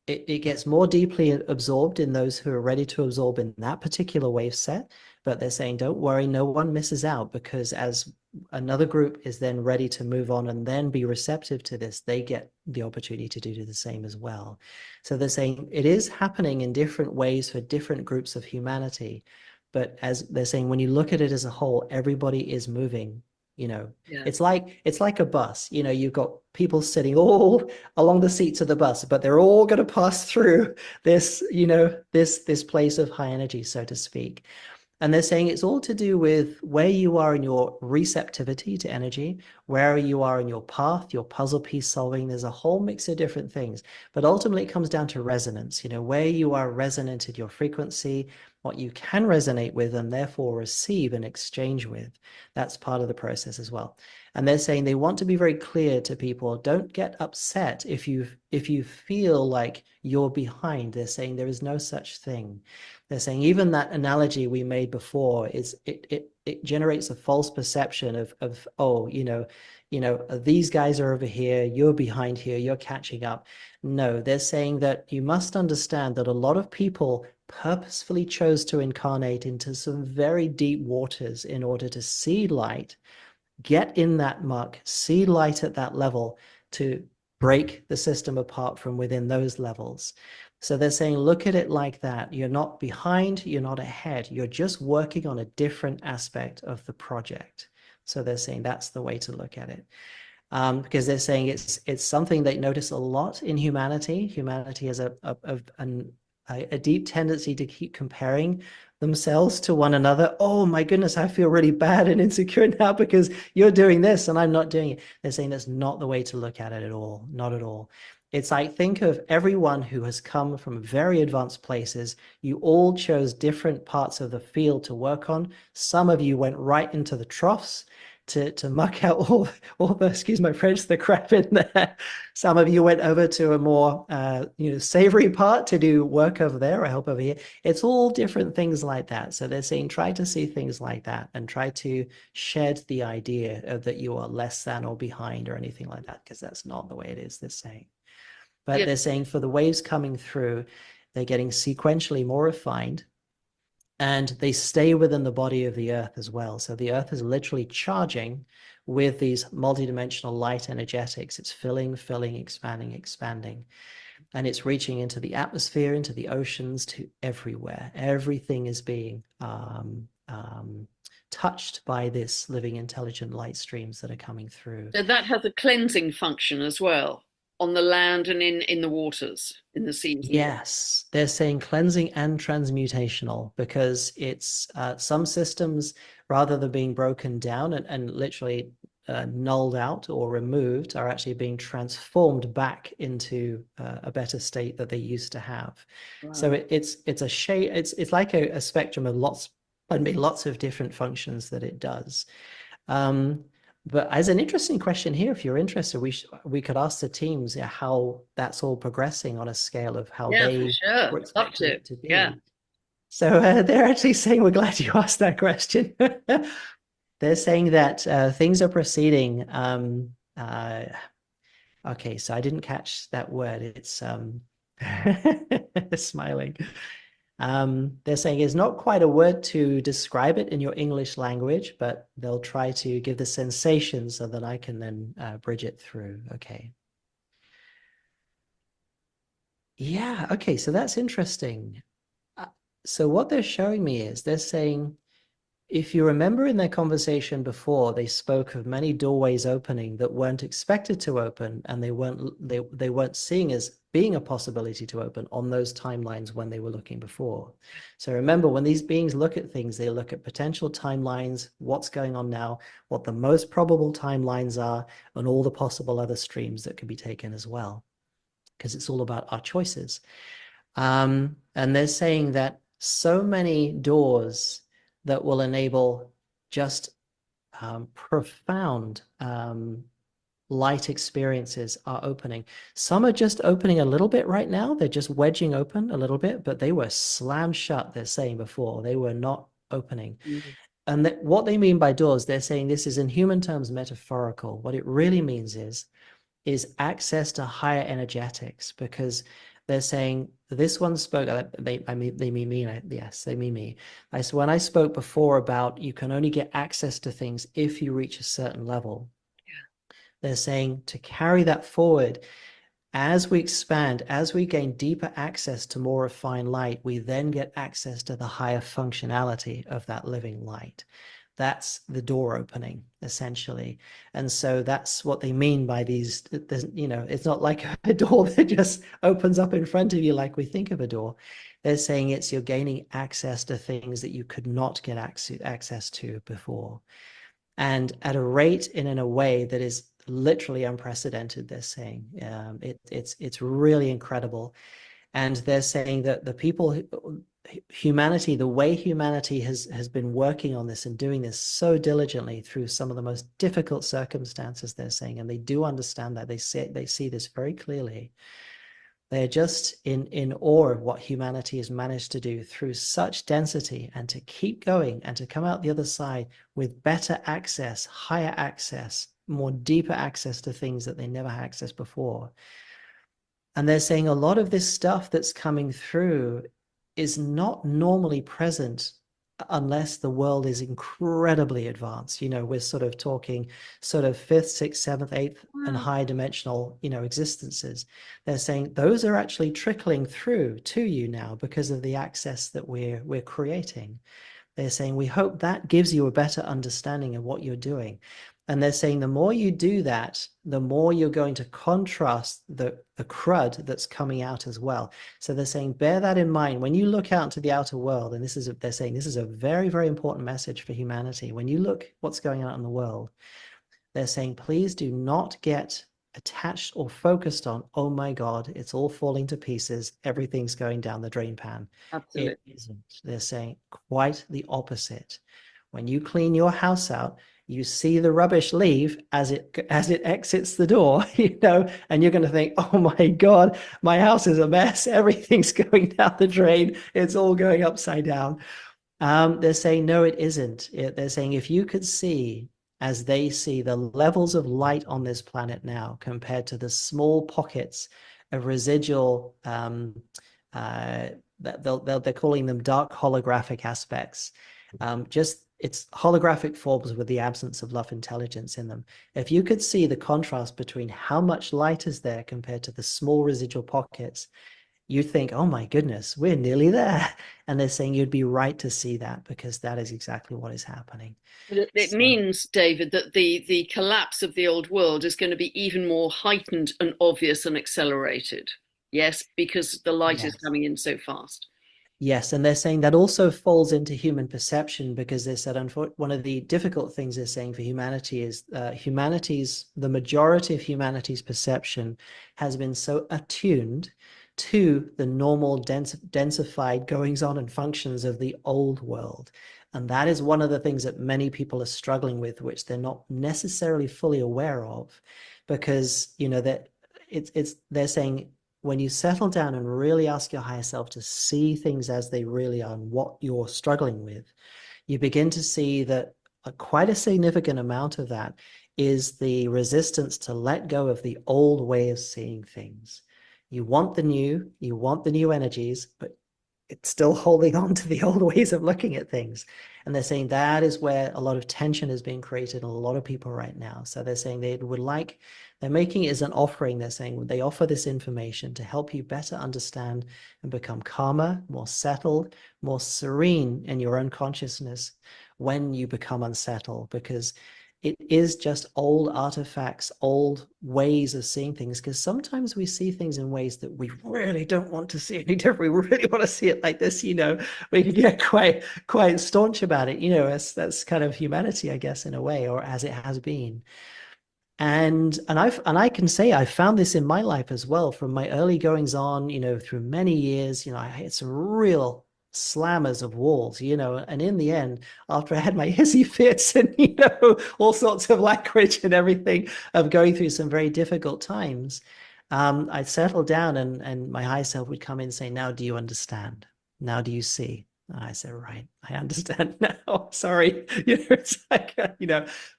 it gets more deeply absorbed in those who are ready to absorb in that particular wave set. But they're saying, don't worry, no one misses out, because as another group is then ready to move on and then be receptive to this, they get the opportunity to do the same as well. So they're saying it is happening in different ways for different groups of humanity. But as they're saying, when you look at it as a whole, everybody is moving. Yeah. It's like a bus. You've got people sitting all along the seats of the bus, but they're all going to pass through this, this place of high energy, so to speak. And they're saying it's all to do with where you are in your receptivity to energy, where you are in your path, your puzzle piece solving. There's a whole mix of different things, but ultimately it comes down to resonance, where you are resonant at your frequency, what you can resonate with and therefore receive and exchange with. That's part of the process as well. And they're saying they want to be very clear to people, don't get upset if you feel like you're behind. They're saying there is no such thing. They're saying even that analogy we made before is it generates a false perception of oh, these guys are over here, you're behind here, you're catching up. No, they're saying that you must understand that a lot of people purposefully chose to incarnate into some very deep waters in order to see light, get in that muck, see light at that level, to break the system apart from within those levels. So they're saying, look at it like that. You're not behind, you're not ahead. You're just working on a different aspect of the project. So they're saying that's the way to look at it. Because they're saying it's something they notice a lot in humanity. Humanity has a deep tendency to keep comparing themselves to one another. Oh my goodness, I feel really bad and insecure now because you're doing this and I'm not doing it. They're saying that's not the way to look at it at all. Not at all. It's like, think of everyone who has come from very advanced places. You all chose different parts of the field to work on. Some of you went right into the troughs to muck out all the, excuse my French, the crap in there. Some of you went over to a more savory part to do work over there or help over here. It's all different things like that. So they're saying try to see things like that and try to shed the idea of that you are less than or behind or anything like that, because that's not the way it is, they're saying. But they're saying for the waves coming through, they're getting sequentially more refined, and they stay within the body of the earth as well. So the earth is literally charging with these multidimensional light energetics. It's filling, expanding. And it's reaching into the atmosphere, into the oceans, to everywhere. Everything is being touched by this living, intelligent light streams that are coming through. So that has a cleansing function as well, on the land and in the waters, in the seas. Yes, they're saying cleansing and transmutational, because it's some systems, rather than being broken down and literally nulled out or removed, are actually being transformed back into a better state that they used to have. Wow. So it's a shade. It's like a spectrum of lots of different functions that it does. But as an interesting question here, if you're interested, we could ask the teams how that's all progressing on a scale of how they were expecting it to be. Yeah. So they're actually saying, we're glad you asked that question. They're saying that things are proceeding. Okay, so I didn't catch that word. It's smiling. They're saying it's not quite a word to describe it in your English language, but they'll try to give the sensation so that I can then bridge it through. Okay. Yeah, okay, so that's interesting. So what they're showing me is they're saying, if you remember in their conversation before, they spoke of many doorways opening that weren't expected to open, and they weren't seeing as being a possibility to open on those timelines when they were looking before. So remember, when these beings look at things, they look at potential timelines, what's going on now, what the most probable timelines are, and all the possible other streams that could be taken as well, because it's all about our choices. And they're saying that so many doors that will enable just profound light experiences are opening. Some are just opening a little bit right now. They're just wedging open a little bit, but they were slammed shut, they're saying before. They were not opening. And what they mean by doors, they're saying this is in human terms metaphorical. What it really means is access to higher energetics, because they're saying this one spoke, they mean me, yes, they mean me. When I spoke before about you can only get access to things if you reach a certain level, they're saying to carry that forward, as we expand, as we gain deeper access to more refined light, we then get access to the higher functionality of that living light. That's the door opening, essentially. And so that's what they mean by these, it's not like a door that just opens up in front of you like we think of a door. They're saying you're gaining access to things that you could not get access to before. And at a rate and in a way that is literally unprecedented, they're saying. It's really incredible. And they're saying that the people, humanity, the way humanity has been working on this and doing this so diligently through some of the most difficult circumstances, they're saying, and they do understand that, they see this very clearly. They're just in awe of what humanity has managed to do through such density, and to keep going and to come out the other side with better access, higher access, more deeper access to things that they never had access before. And they're saying a lot of this stuff that's coming through is not normally present unless the world is incredibly advanced. We're sort of talking sort of 5th, 6th, 7th, 8th and high dimensional, existences. They're saying those are actually trickling through to you now because of the access that we're creating. They're saying, we hope that gives you a better understanding of what you're doing. And they're saying the more you do that, the more you're going to contrast the crud that's coming out as well. So they're saying, bear that in mind when you look out into the outer world. And they're saying this is a very, very important message for humanity. When you look what's going on in the world, they're saying, please do not get attached or focused on, oh my God, it's all falling to pieces, everything's going down the drain pan. Absolutely. It isn't. They're saying quite the opposite. When you clean your house out, you see the rubbish leave as it exits the door, and you're going to think, oh my God, my house is a mess. Everything's going down the drain. It's all going upside down. They're saying, no, it isn't. They're saying, if you could see as they see the levels of light on this planet now compared to the small pockets of residual, they're calling them dark holographic aspects. It's holographic forms with the absence of love intelligence in them. If you could see the contrast between how much light is there compared to the small residual pockets, you think, oh my goodness, we're nearly there. And they're saying you'd be right to see that, because that is exactly what is happening. It means, David, that the collapse of the old world is going to be even more heightened and obvious and accelerated. Yes, because the light is coming in so fast. Yes, and they're saying that also falls into human perception, because they said one of the difficult things they're saying for humanity is the majority of humanity's perception has been so attuned to the normal densified goings on and functions of the old world. And that is one of the things that many people are struggling with, which they're not necessarily fully aware of, because that they're saying, when you settle down and really ask your higher self to see things as they really are and what you're struggling with, you begin to see that quite a significant amount of that is the resistance to let go of the old way of seeing things. You want the new energies, but it's still holding on to the old ways of looking at things. And they're saying that is where a lot of tension is being created in a lot of people right now. So they're saying they're making it as an offering. They're saying they offer this information to help you better understand and become calmer, more settled, more serene in your own consciousness when you become unsettled, because it is just old artifacts, old ways of seeing things, because sometimes we see things in ways that we really don't want to see any different. We really want to see it like this, we can get quite staunch about it, that's kind of humanity, I guess, in a way, or as it has been. And I can say I found this in my life as well, from my early goings on, through many years. I had some real slammers of walls, and in the end, after I had my hissy fits and, all sorts of language and everything of going through some very difficult times, I'd settle down and my high self would come in and say, now, do you understand? Now, do you see? And I said, right, I understand now. Sorry. It's like,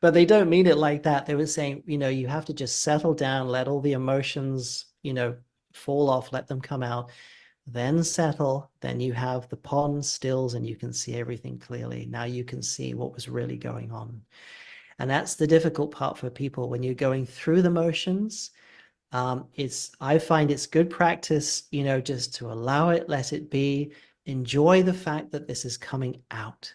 but they don't mean it like that. They were saying, you have to just settle down, let all the emotions, fall off, let them come out, then settle. Then you have the pond stills and you can see everything clearly. Now you can see what was really going on. And that's the difficult part for people when you're going through the motions. I find it's good practice, just to allow it, let it be, enjoy the fact that this is coming out.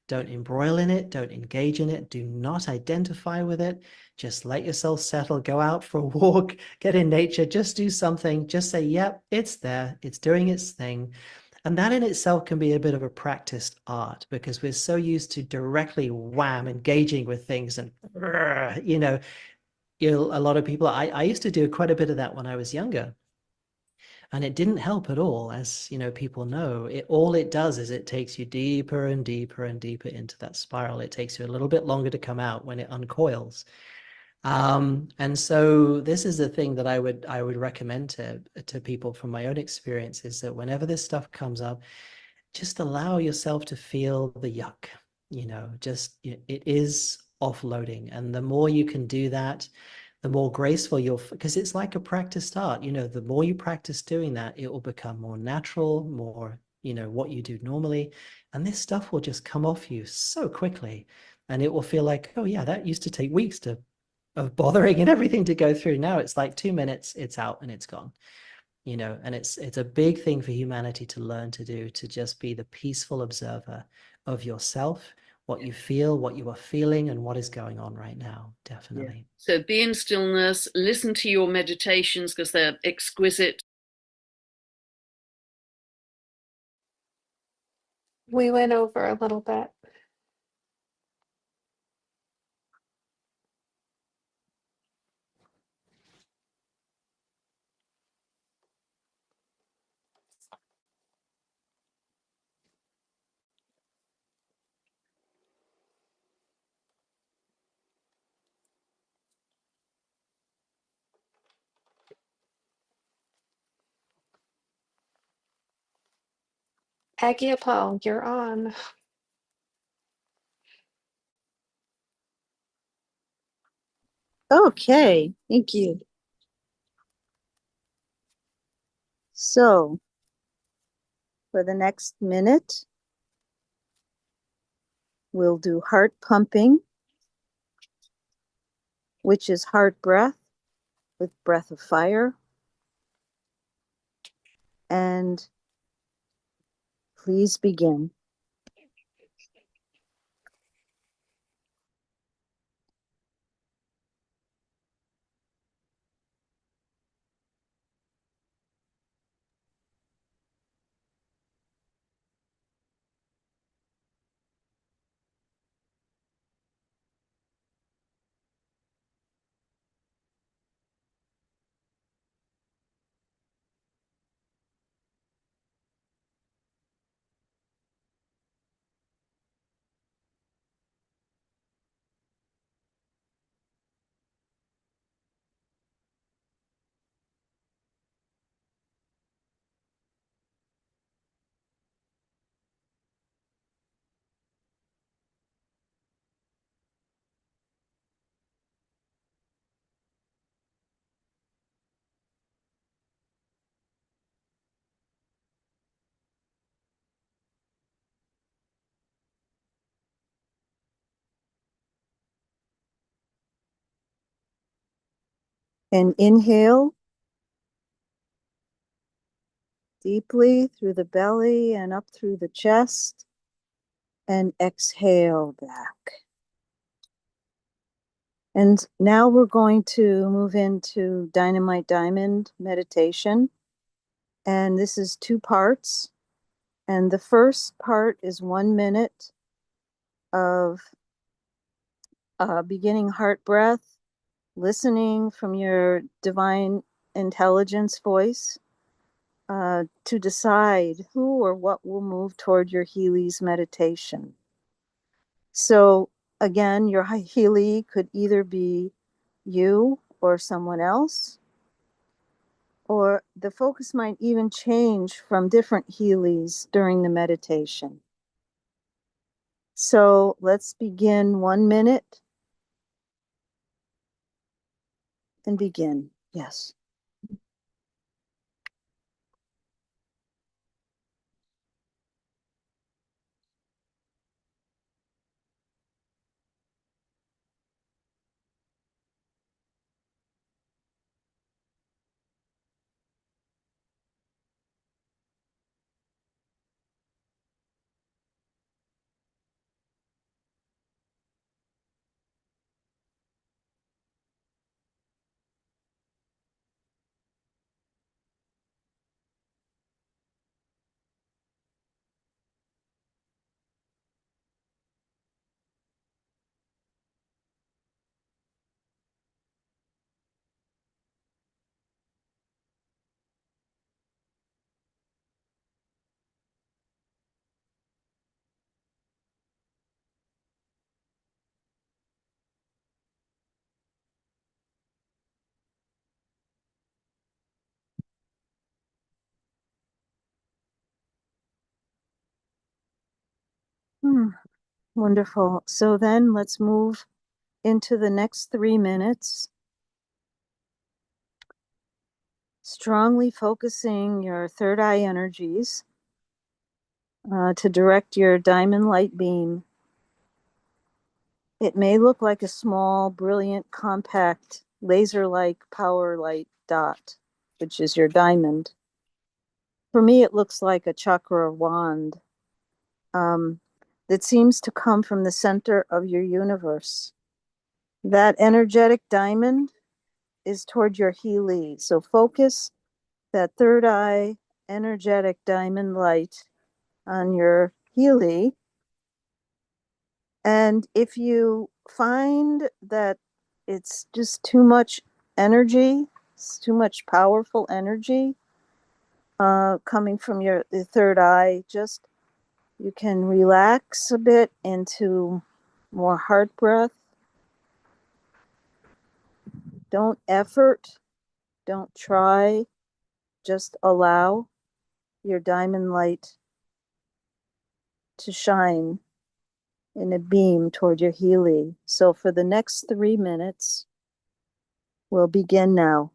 Don't embroil in it, don't engage in it, do not identify with it. Just let yourself settle, go out for a walk, get in nature, just do something, just say, yep, it's there, it's doing its thing. And that in itself can be a bit of a practiced art, because we're so used to directly engaging with things and, a lot of people, I used to do quite a bit of that when I was younger, and it didn't help at all. As people know, all it does is it takes you deeper and deeper and deeper into that spiral. It takes you a little bit longer to come out when it uncoils. And so this is the thing that I would recommend to people from my own experience, is that whenever this stuff comes up, just allow yourself to feel the yuck. It is offloading, and the more you can do that, the more graceful because it's like a practiced art. The more you practice doing that, it will become more natural, more what you do normally, and this stuff will just come off you so quickly, and it will feel like, oh yeah, that used to take weeks of bothering and everything to go through. Now it's like 2 minutes, it's out and it's gone. And it's a big thing for humanity to learn to do, to just be the peaceful observer of yourself, what you feel, what you are feeling, and what is going on right now. Definitely. Yeah. So be in stillness, listen to your meditations because they're exquisite. We went over a little bit. Aagia Pal, you're on. Okay, thank you. So, for the next minute, we'll do heart pumping, which is heart breath with breath of fire. And please begin. And inhale deeply through the belly and up through the chest, and exhale back. And now we're going to move into Dynamite Diamond meditation. And this is 2 parts. And the first part is 1 minute of beginning heart breath, listening from your divine intelligence voice. to decide who or what will move toward your Healy's meditation. So again, your Healy could either be you or someone else, or the focus might even change from different Heelys during the meditation. So let's begin 1 minute and begin. Yes. Wonderful. So then let's move into the next 3 minutes, strongly focusing your third eye energies to direct your diamond light beam. It may look like a small, brilliant, compact, laser-like power light dot, which is your diamond. For me, it looks like a chakra wand that seems to come from the center of your universe. That energetic diamond is toward your Healy. So focus that third eye energetic diamond light on your Healy. And if you find that it's just too much energy, it's too much powerful energy coming from your the third eye, just you can relax a bit into more heart breath. Don't effort, don't try, just allow your diamond light to shine in a beam toward your Healy. So for the next 3 minutes, we'll begin now.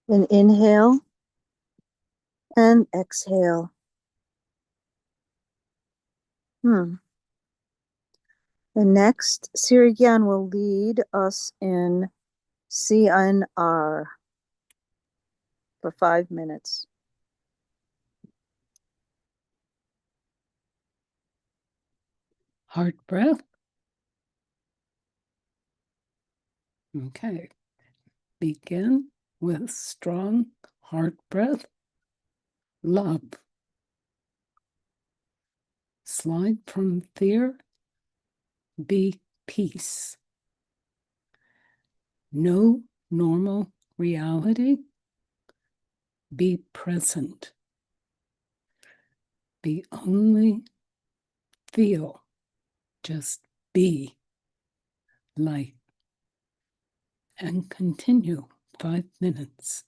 And inhale and exhale. And next, Siri-Gian will lead us in CNR for 5 minutes. Heart breath. Okay. Begin with strong heart breath. Love. Slide from fear. Be peace. No normal reality. Be present. Be only feel. Just be light. And continue 5 minutes.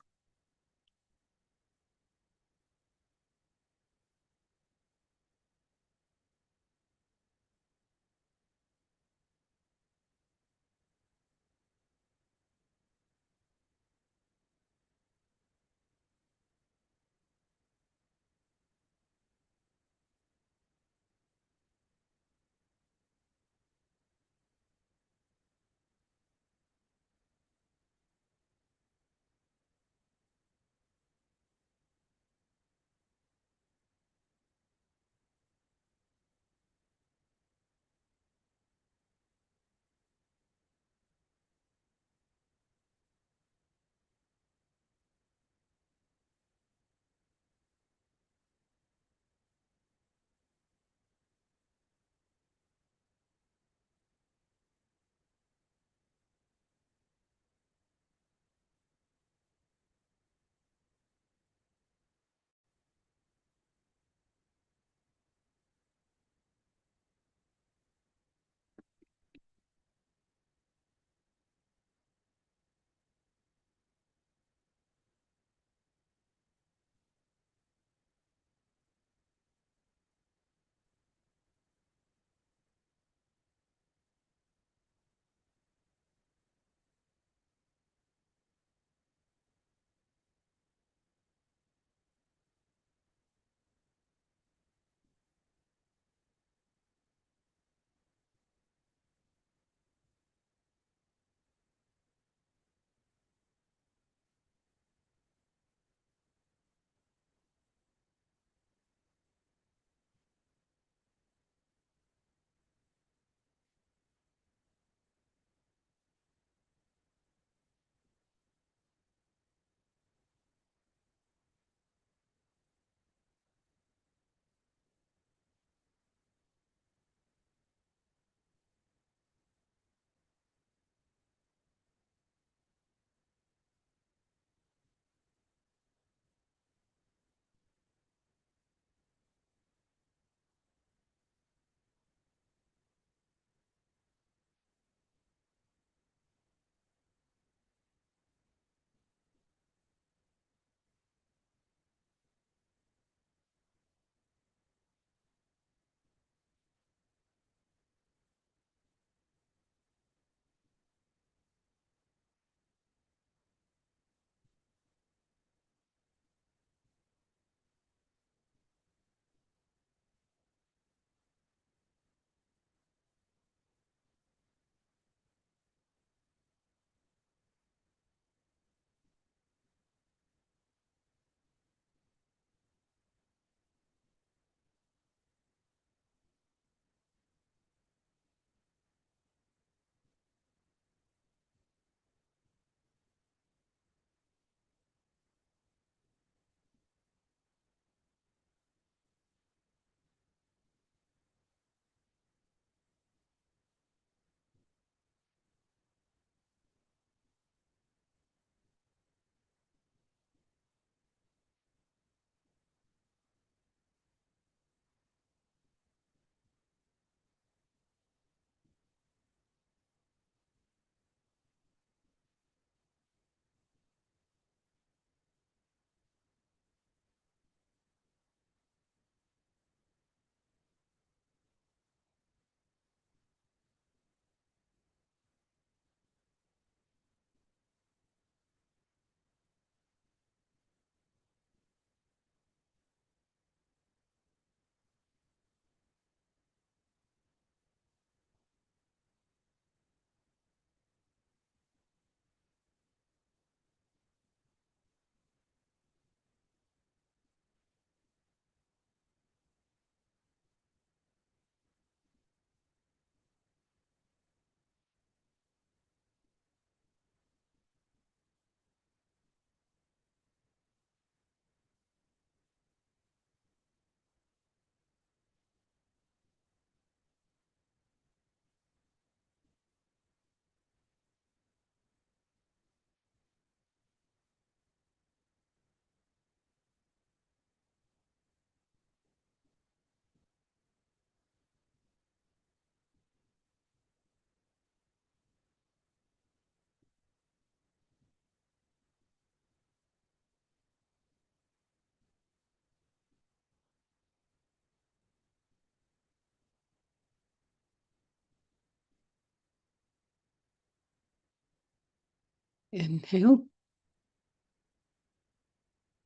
Inhale.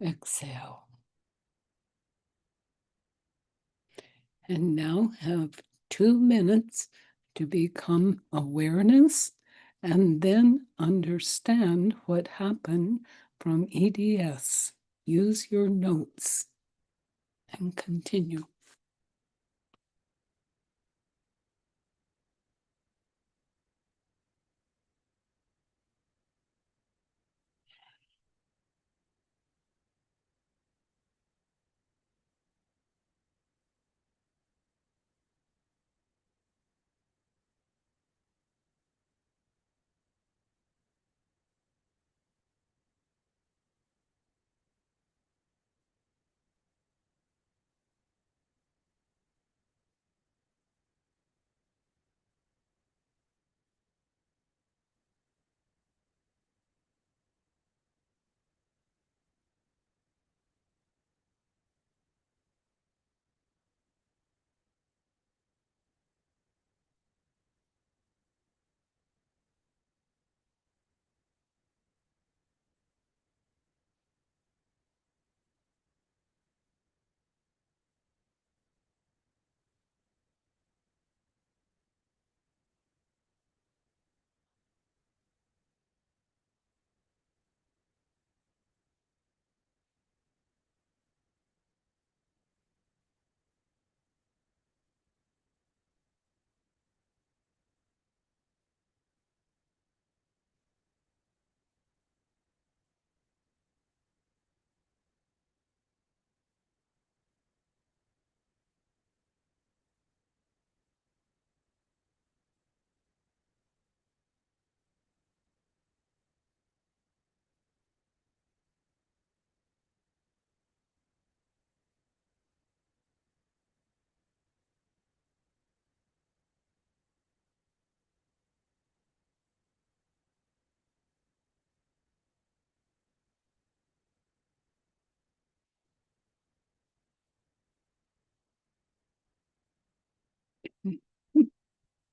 Exhale. And now have 2 minutes to become awareness and then understand what happened from EDS. Use your notes and continue.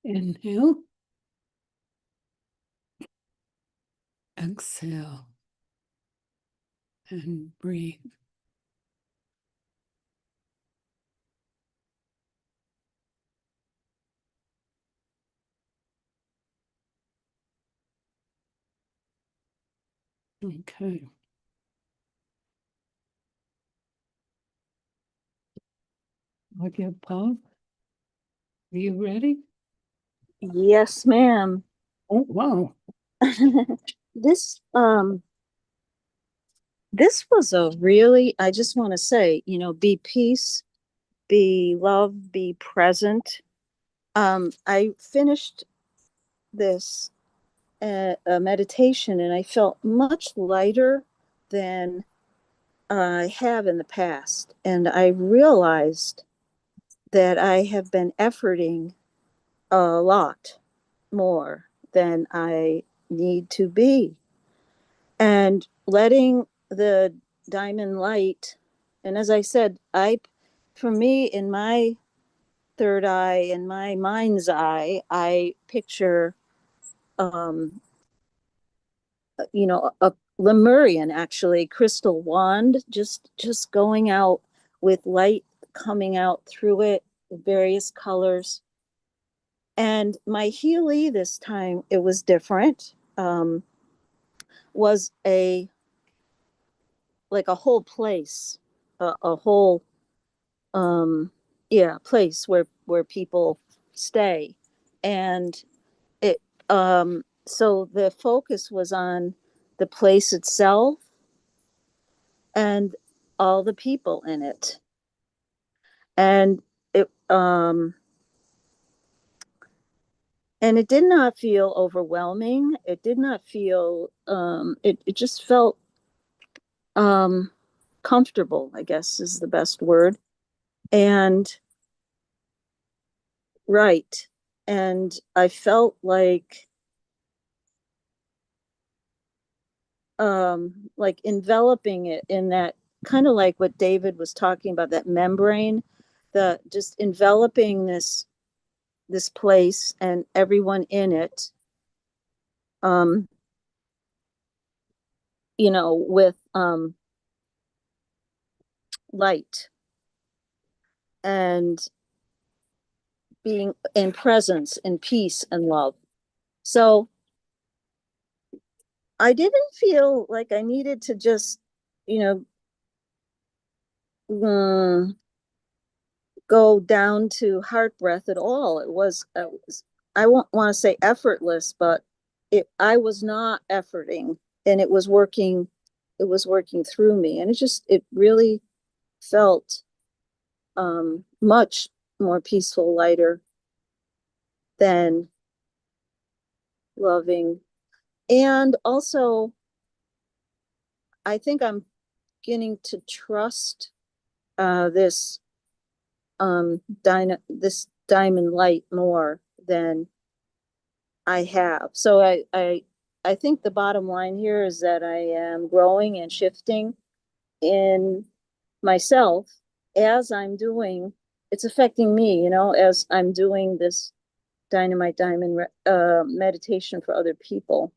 Inhale. Exhale. And breathe. Okay. Aagia Pal, are you ready? Yes, ma'am. Oh, wow. This this was a really, I just want to say, be peace, be love, be present. I finished this a meditation and I felt much lighter than I have in the past. And I realized that I have been efforting a lot more than I need to be. And letting the diamond light, and as I said, for me, in my third eye, in my mind's eye, I picture, um, a Lemurian, actually, crystal wand, just going out with light coming out through it, various colors. And my Healy this time, it was different. Was a like a whole place, a whole place where people stay, and it so the focus was on the place itself and all the people in it, and it did not feel overwhelming. It did not feel it just felt um comfortable, I guess is the best word. And right. And I felt like enveloping it in that, kind of like what David was talking about, that membrane, the just enveloping this place and everyone in it. Um with light and being in presence and peace and love. So I didn't feel like I needed to just, go down to heart breath at all. It was I won't want to say effortless, but I was not efforting, and it was working. It was working through me, and it really felt much more peaceful, lighter than loving. And also, I think I'm beginning to trust this this diamond light more than I have. So I think the bottom line here is that I am growing and shifting in myself as I'm doing. It's affecting me, as I'm doing this dynamite diamond meditation for other people.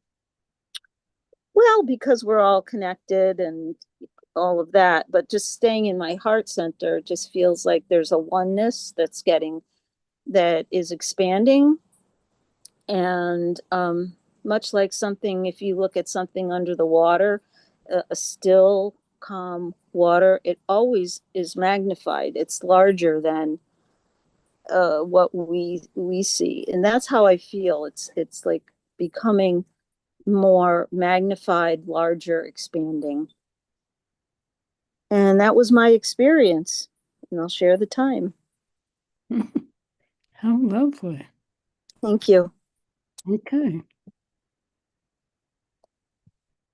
Well, because we're all connected and all of that, but just staying in my heart center just feels like there's a oneness that is expanding. And much like something, if you look at something under the water, a still, calm water, it always is magnified. It's larger than what we see, and that's how I feel. It's like becoming more magnified, larger, expanding. And that was my experience. And I'll share the time. How lovely. Thank you. Okay.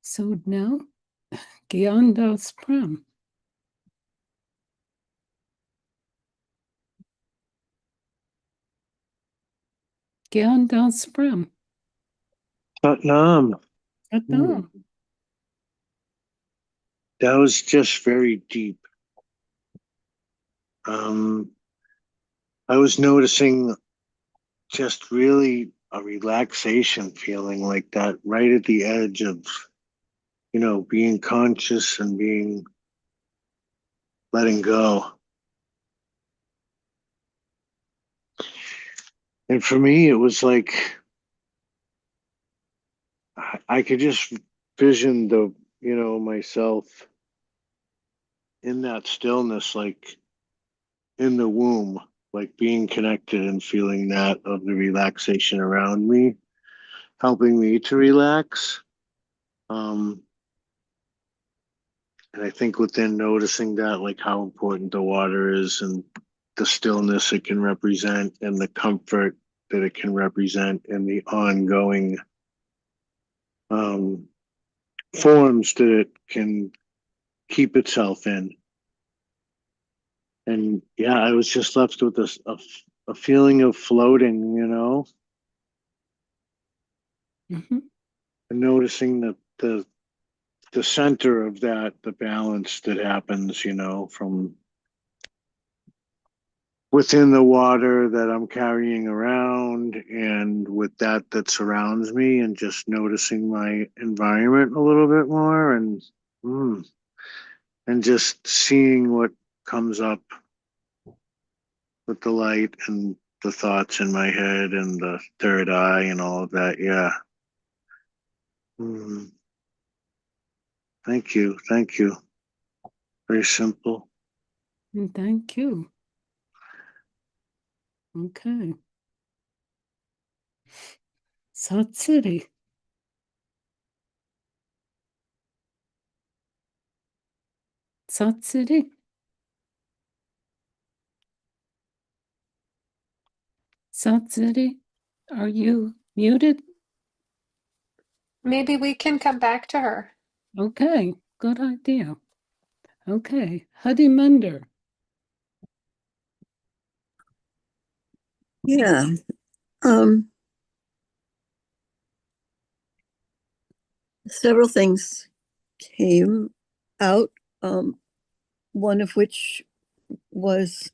So now, Gian Dasprem. Gian Dasprem. Satnam. Satnam. That was just very deep. I was noticing just really a relaxation feeling like that right at the edge of, being conscious and being letting go. And for me, it was like I could just vision myself in that stillness, like in the womb, like being connected and feeling that of the relaxation around me, helping me to relax. And I think within noticing that, like how important the water is and the stillness it can represent and the comfort that it can represent and the ongoing um, forms that it can keep itself in. And yeah, I was just left with a feeling of floating, Mm-hmm. and noticing that the center of that, the balance that happens, from within the water that I'm carrying around and with that surrounds me, and just noticing my environment a little bit more, and just seeing what comes up with the light and the thoughts in my head and the third eye and all of that. Yeah. Mm. Thank you. Thank you. Very simple. And thank you. Okay. Satsiri. Satsiri. Satsiri, are you muted? Maybe we can come back to her. Okay, good idea. Okay, Harimandir. Yeah. Several things came out, one of which was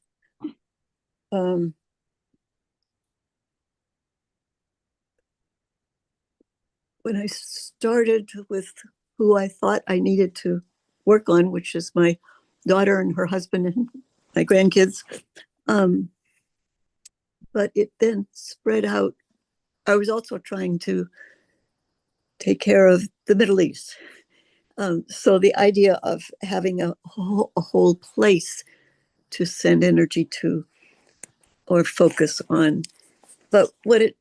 when I started with who I thought I needed to work on, which is my daughter and her husband and my grandkids. But it then spread out. I was also trying to take care of the Middle East. So the idea of having a whole place to send energy to or focus on. But what it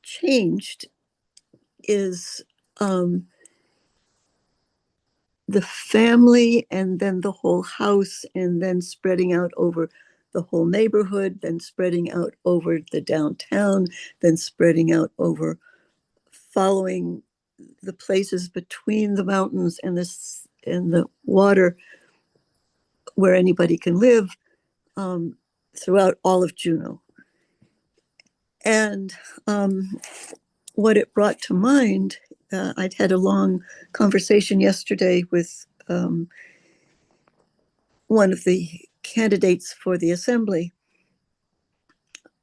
changed is the family, and then the whole house, and then spreading out over the whole neighborhood, then spreading out over the downtown, then spreading out over following the places between the mountains and the water where anybody can live, throughout all of Juneau. And what it brought to mind, I'd had a long conversation yesterday with one of the candidates for the assembly,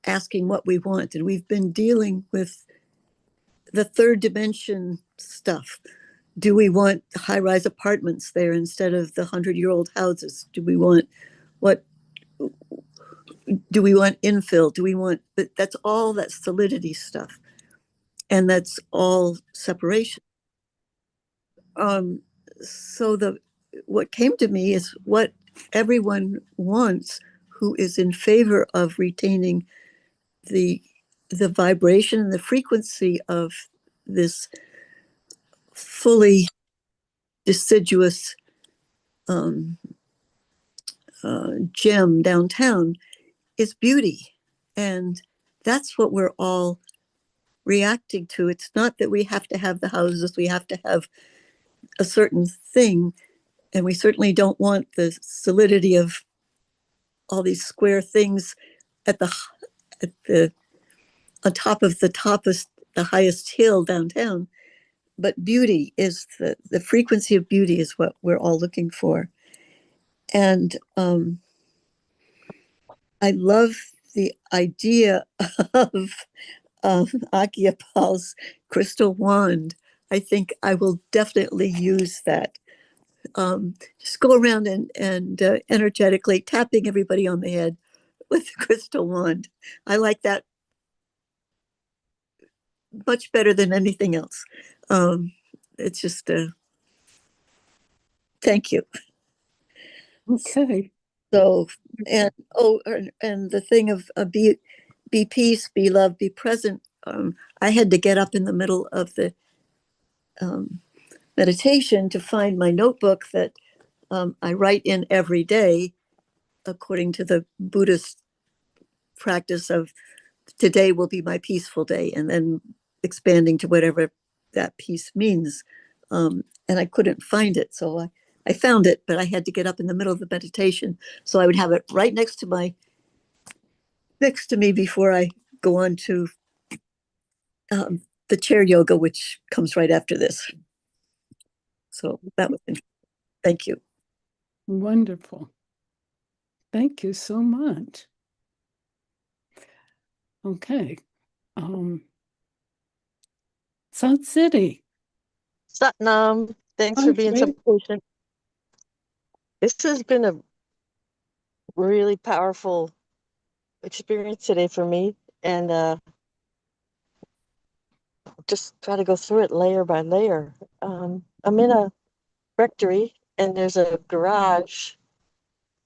asking what we want. And we've been dealing with the third dimension stuff. Do we want high-rise apartments there instead of the 100-year-old houses? Do we want infill? Do we want, that's all that solidity stuff. And that's all separation. So what came to me is what everyone wants who is in favor of retaining the vibration and the frequency of this fully deciduous gem downtown is beauty. And that's what we're all reacting to. It's not that we have to have the houses, we have to have a certain thing. And we certainly don't want the solidity of all these square things at the on top of the highest hill downtown. But beauty is the frequency of beauty is what we're all looking for. And I love the idea of Aagia Pal's crystal wand. I think I will definitely use that. Just go around and energetically tapping everybody on the head with the crystal wand. I like that much better than anything else. It's just thank you. Okay. So, and the thing of be peace, be love, be present. I had to get up in the middle of the meditation to find my notebook that I write in every day, according to the Buddhist practice of today will be my peaceful day, and then expanding to whatever that peace means. And I couldn't find it, so I found it, but I had to get up in the middle of the meditation, so I would have it right next to me before I go on to the chair yoga, which comes right after this. So that was interesting. Thank you. Wonderful. Thank you so much. Okay. South City. Satnam, thanks for being so patient. This has been a really powerful experience today for me, and just try to go through it layer by layer. I'm in a rectory, and there's a garage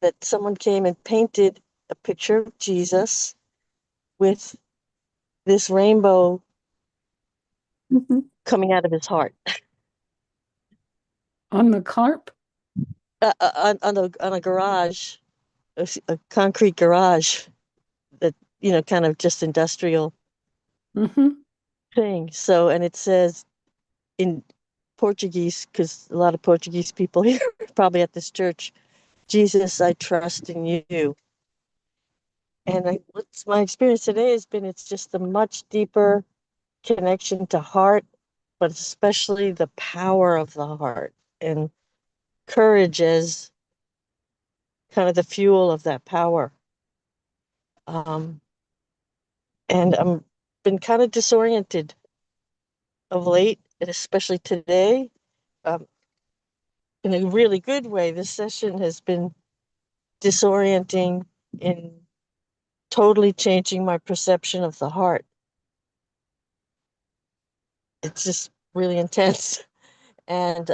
that someone came and painted a picture of Jesus with this rainbow coming out of his heart. On the carp? On a garage, a concrete garage that, kind of just industrial thing. So, and it says in Portuguese, because a lot of Portuguese people here probably at this church, Jesus, I trust in you. And what's my experience today has been, it's just a much deeper connection to heart, but especially the power of the heart, and courage as kind of the fuel of that power. And I'm been kind of disoriented of late, and especially today. in a really good way, this session has been disorienting in totally changing my perception of the heart. It's just really intense. And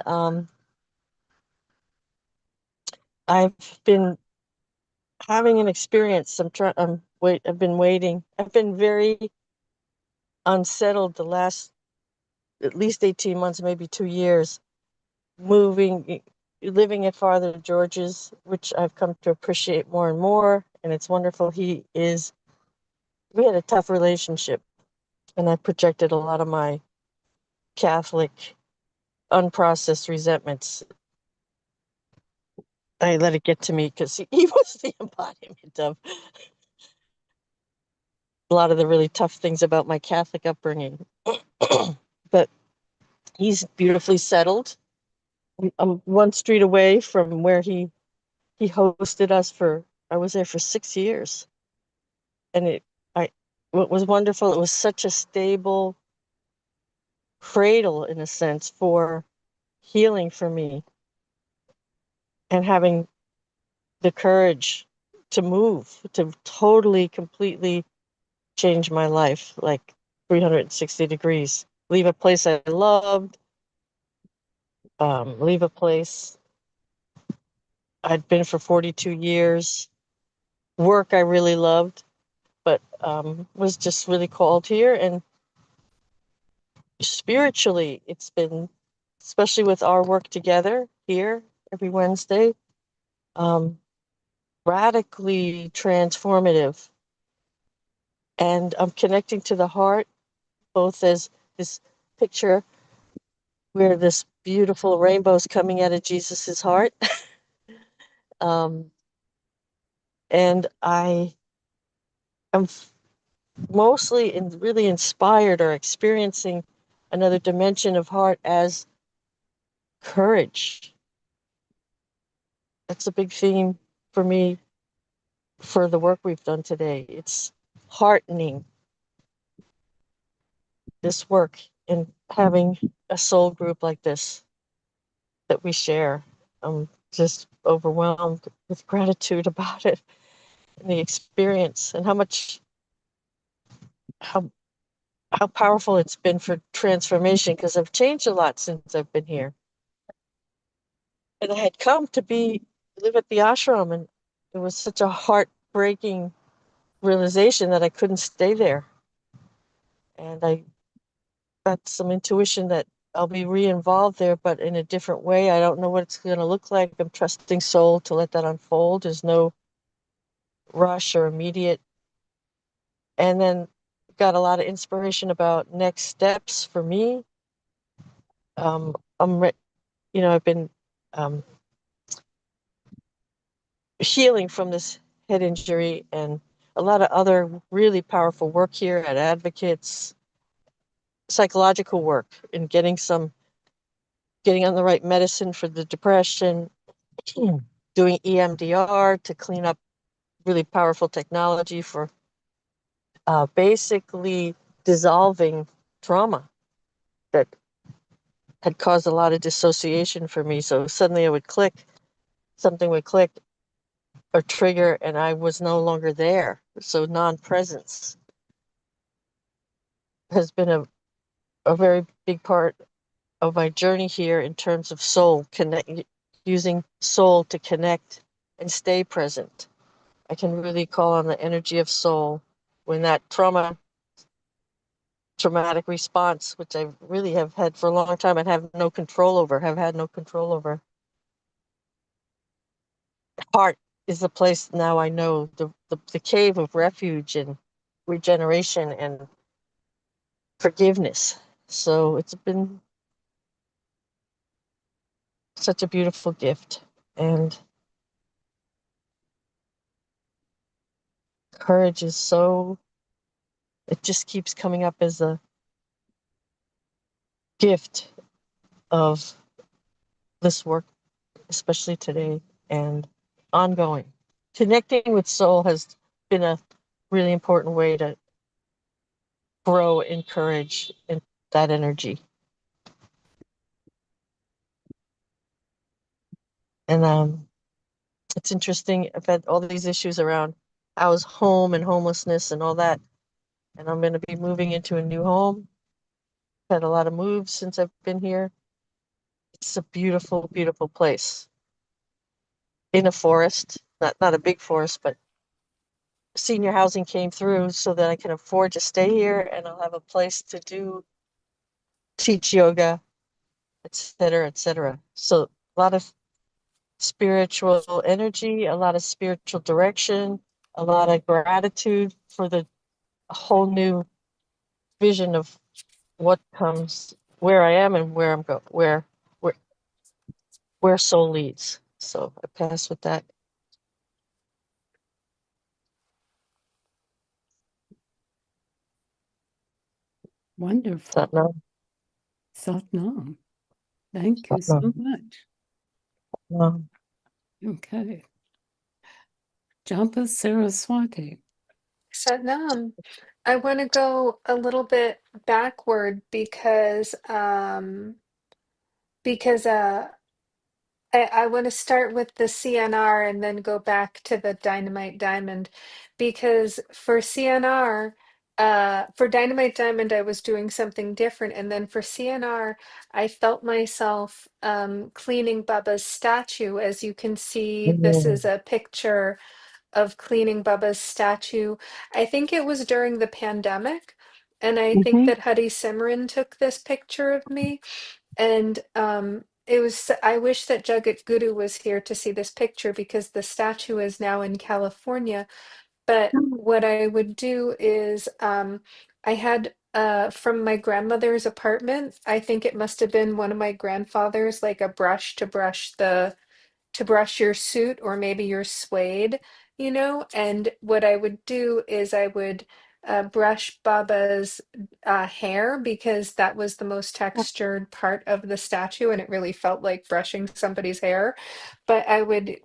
I've been having an experience. I've been waiting. I've been very unsettled the last at least 18 months, maybe 2 years, living at Father George's, which I've come to appreciate more and more. And it's wonderful. We had a tough relationship, and I projected a lot of my Catholic unprocessed resentments. I let it get to me because he was the embodiment of a lot of the really tough things about my Catholic upbringing. But he's beautifully settled. I'm one street away from where he hosted us I was there for 6 years. And what was wonderful, it was such a stable cradle in a sense for healing for me and having the courage to move, to totally, completely change my life, like 360 degrees. Leave a place I loved, leave a place I'd been for 42 years, work I really loved, but was just really called here. And spiritually, it's been, especially with our work together here every Wednesday, radically transformative. And I'm connecting to the heart, both as this picture where this beautiful rainbow is coming out of Jesus's heart. And I am mostly really inspired or experiencing another dimension of heart as courage. That's a big theme for me for the work we've done today. It's heartening, this work, and having a soul group like this that we share. I'm just overwhelmed with gratitude about it and the experience and how powerful it's been for transformation, because I've changed a lot since I've been here. And I had come to live at the ashram, and it was such a heartbreaking realization that I couldn't stay there. And I got some intuition that I'll be re-involved there, but in a different way. I don't know what it's going to look like. I'm trusting soul to let that unfold. There's no rush or immediate. And then got a lot of inspiration about next steps for me. I've been healing from this head injury and a lot of other really powerful work here at Advocates, psychological work, and getting on the right medicine for the depression, doing EMDR to clean up, really powerful technology for basically dissolving trauma that had caused a lot of dissociation for me. So suddenly something would click or trigger, and I was no longer there. So non-presence has been a very big part of my journey here in terms of using soul to connect and stay present. I can really call on the energy of soul when that traumatic response, which I really have had for a long time and have had no control over. Heart is the place now I know, the cave of refuge and regeneration and forgiveness. So it's been such a beautiful gift. And courage it just keeps coming up as a gift of this work, especially today and ongoing. Connecting with soul has been a really important way to grow in courage and that energy. And it's interesting. I've had all these issues around house, home, and homelessness and all that. And I'm going to be moving into a new home. Had a lot of moves since I've been here. It's a beautiful, beautiful place in a forest, not a big forest, but senior housing came through so that I can afford to stay here, and I'll have a place to teach yoga, etc., etc. So a lot of spiritual energy, a lot of spiritual direction, a lot of gratitude for the whole new vision of what comes, where I am, and where I'm going, where soul leads. So I pass with that. Wonderful. Satnam. Satnam. Thank you so Satnam. much. Satnam. Okay. Japa Saraswati. Satnam. I want to go a little bit backward because I want to start with the CNR and then go back to the Dynamite Diamond because for Dynamite Diamond, I was doing something different. And then for CNR, I felt myself cleaning Baba's statue. As you can see, this is a picture of cleaning Baba's statue. I think it was during the pandemic. And I think Mm-hmm. that Hadi Simran took this picture of me. And I wish that Jagat Guru was here to see this picture because the statue is now in California. But what I would do is I had from my grandmother's apartment, I think it must have been one of my grandfather's, like a brush to brush your suit or maybe your suede, you know? And what I would do is I would brush Baba's hair because that was the most textured part of the statue and it really felt like brushing somebody's hair. But I would,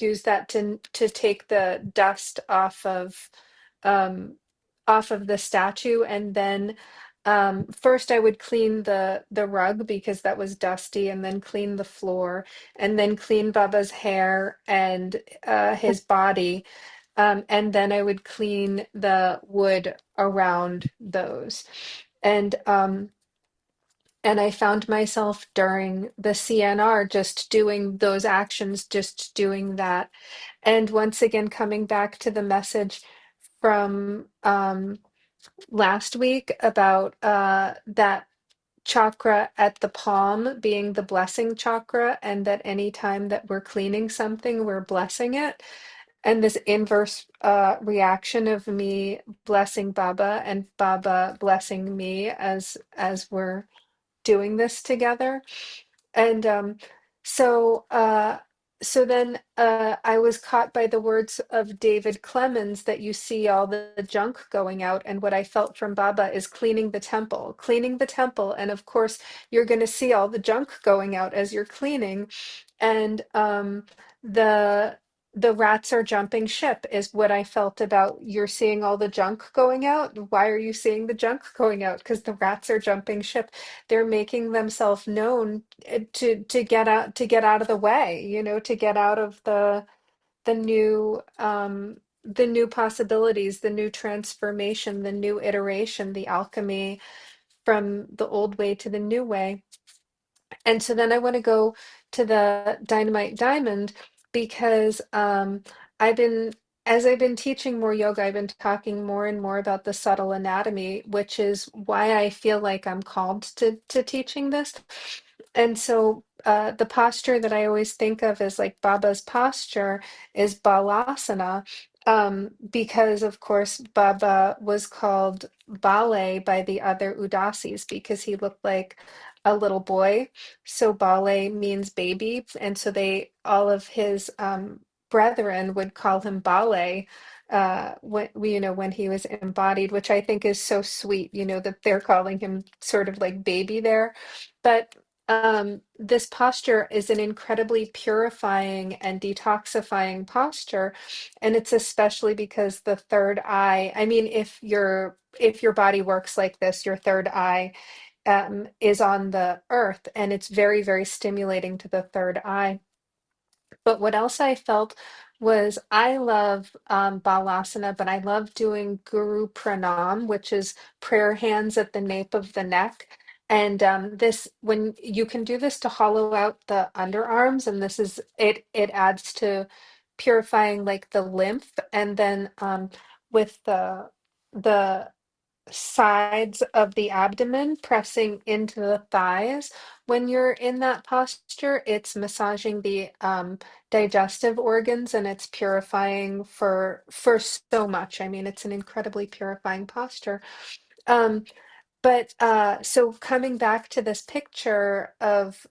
use that to take the dust um, off of the statue and then first I would clean the rug because that was dusty and then clean the floor and then clean Baba's hair and his body. And then I would clean the wood around those. And and I found myself during the CNR just doing those actions, just doing that. And once again, coming back to the message from last week about that chakra at the palm being the blessing chakra, and that anytime that we're cleaning something, we're blessing it. And this inverse reaction of me blessing Baba and Baba blessing me as we're doing this together. And so uh, so then I was caught by the words of David Clemens that you see all the junk going out, and what I felt from Baba is cleaning the temple, and of course you're going to see all the junk going out as you're cleaning, and the the rats are jumping ship is what I felt about you're seeing all the junk going out. Why are you seeing the junk going out? Because the rats are jumping ship. They're making themselves known to get out of the way, to get out of the the new possibilities, the new transformation, the new iteration, the alchemy from the old way to the new way. And so then I want to go to the Dynamite Diamond because I've been, as I've been teaching more yoga, I've been talking more and more about the subtle anatomy, which is why I feel like I'm called to teaching this. And so the posture that I always think of as like Baba's posture is Balasana. Because of course Baba was called Bale by the other Udasis because he looked like a little boy. So Bale means baby, and so they all of his brethren would call him Bale when he was embodied, which I think is so sweet, that they're calling him sort of like baby there. But this posture is an incredibly purifying and detoxifying posture, and it's especially because the third eye, I mean, if your body works like this, your third eye is on the earth, and it's very, very stimulating to the third eye. But what else I felt was I love Balasana, but I love doing Guru Pranam, which is prayer hands at the nape of the neck. And this, when you can do this to hollow out the underarms, and this is it, it adds to purifying like the lymph, and then with the sides of the abdomen pressing into the thighs. When you're in that posture, it's massaging the digestive organs and it's purifying for so much. I mean, it's an incredibly purifying posture. Um, but so coming back to this picture of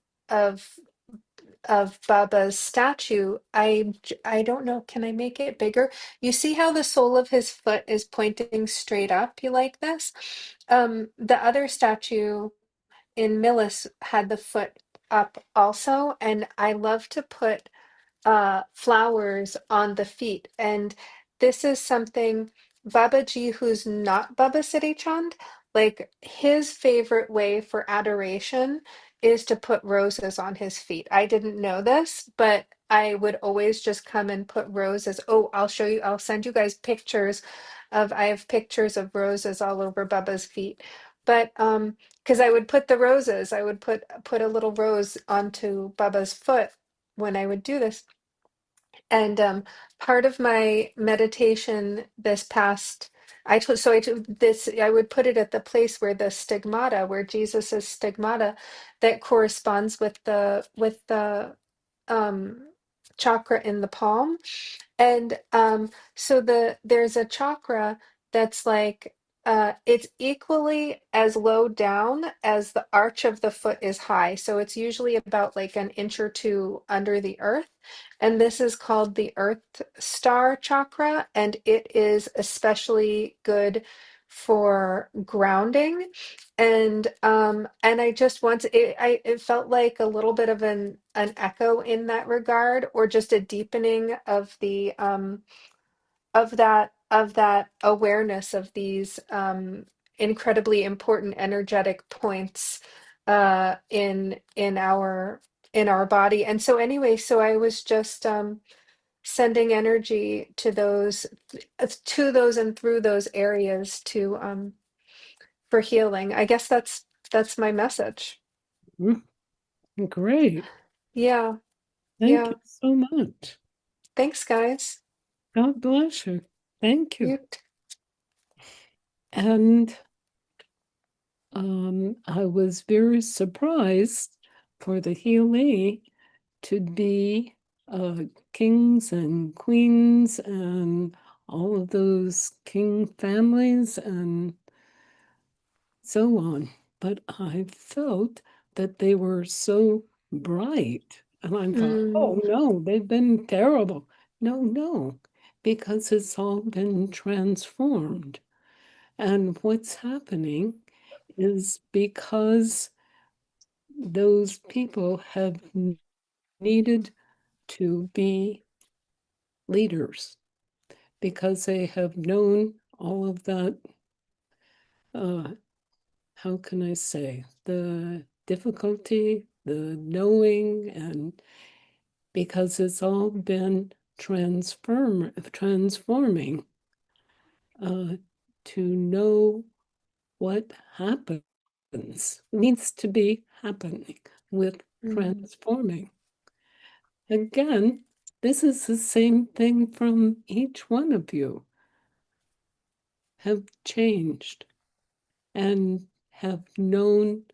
Baba's statue, I don't know, can I make it bigger? You see how the sole of his foot is pointing straight up? You like this? The other statue in Millis had the foot up also, and I love to put flowers on the feet. And this is something Babaji, who's not Baba Siddhi Chand, like his favorite way for adoration is to put roses on his feet. I didn't know this, but I would always just come and put roses. Oh, I'll show you, I'll send you guys pictures of, I have pictures of roses all over Baba's feet. But because I would put the roses, I would put a little rose onto Baba's foot when I would do this. And part of my meditation this past, I took this, I would put it at the place where the stigmata, where Jesus's stigmata, that corresponds with the um, chakra in the palm. And so there's a chakra that's like it's equally as low down as the arch of the foot is high. So it's usually about like an inch or two under the earth. And this is called the Earth Star chakra, and it is especially good for grounding. And I just once it felt like a little bit of an echo in that regard, or just a deepening of the of that awareness of these incredibly important energetic points in our body. And so anyway, so I was just sending energy to those and through those areas to for healing. I guess that's my message. Great. Yeah, Thank yeah. you so much. Thanks, guys. God bless you. Thank you. You And I was very surprised for the healing to be kings and queens and all of those king families and so on. But I felt that they were so bright. And I thought, oh mm, no, they've been terrible. No, because it's all been transformed. And what's happening is because those people have needed to be leaders, because they have known all of that, how can I say, the difficulty, the knowing, and because it's all been transforming to know what needs to be happening with mm, transforming. Again, this is the same thing from each one of you have changed and have known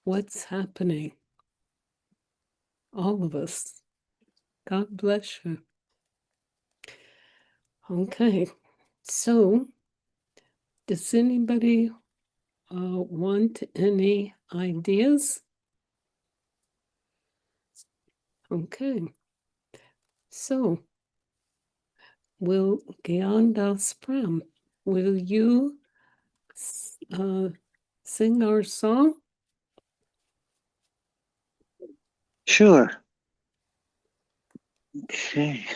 what's happening. All of us. God bless you. Okay, so does anybody want any ideas? Okay, so will Gian Dasprem, will you sing our song? Sure. Okay.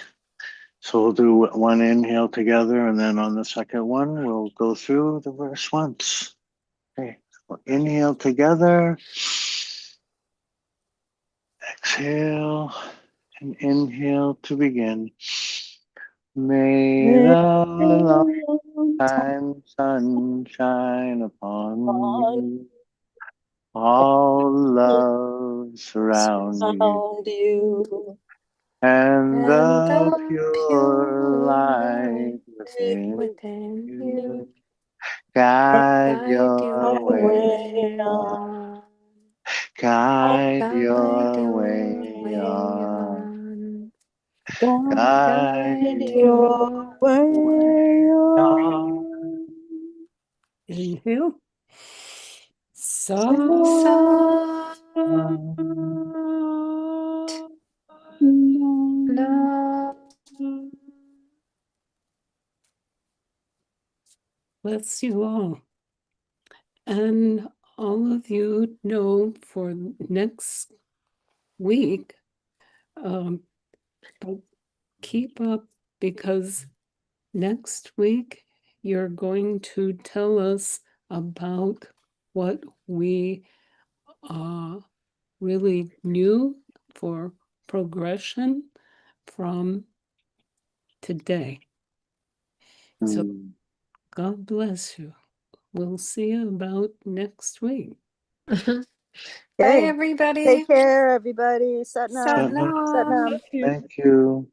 So we'll do one inhale together, and then on the second one, we'll go through the verse once. Okay. We'll inhale together. Exhale. And inhale to begin. May the long time sun shine upon you. All love surround you. And the pure light within within you you. guide Guide your your way way on. on. Guide Guide your your way way on. on. Guide Guide your your way on. Inhale. soft No. now. Bless you all. And all of you know for next week, but keep up because next week you're going to tell us about what we really knew for progression from today. So God bless you. We'll see you about next week. Bye, Okay. everybody. Take care, everybody. Satnam. Satnam. Satnam. Thank you.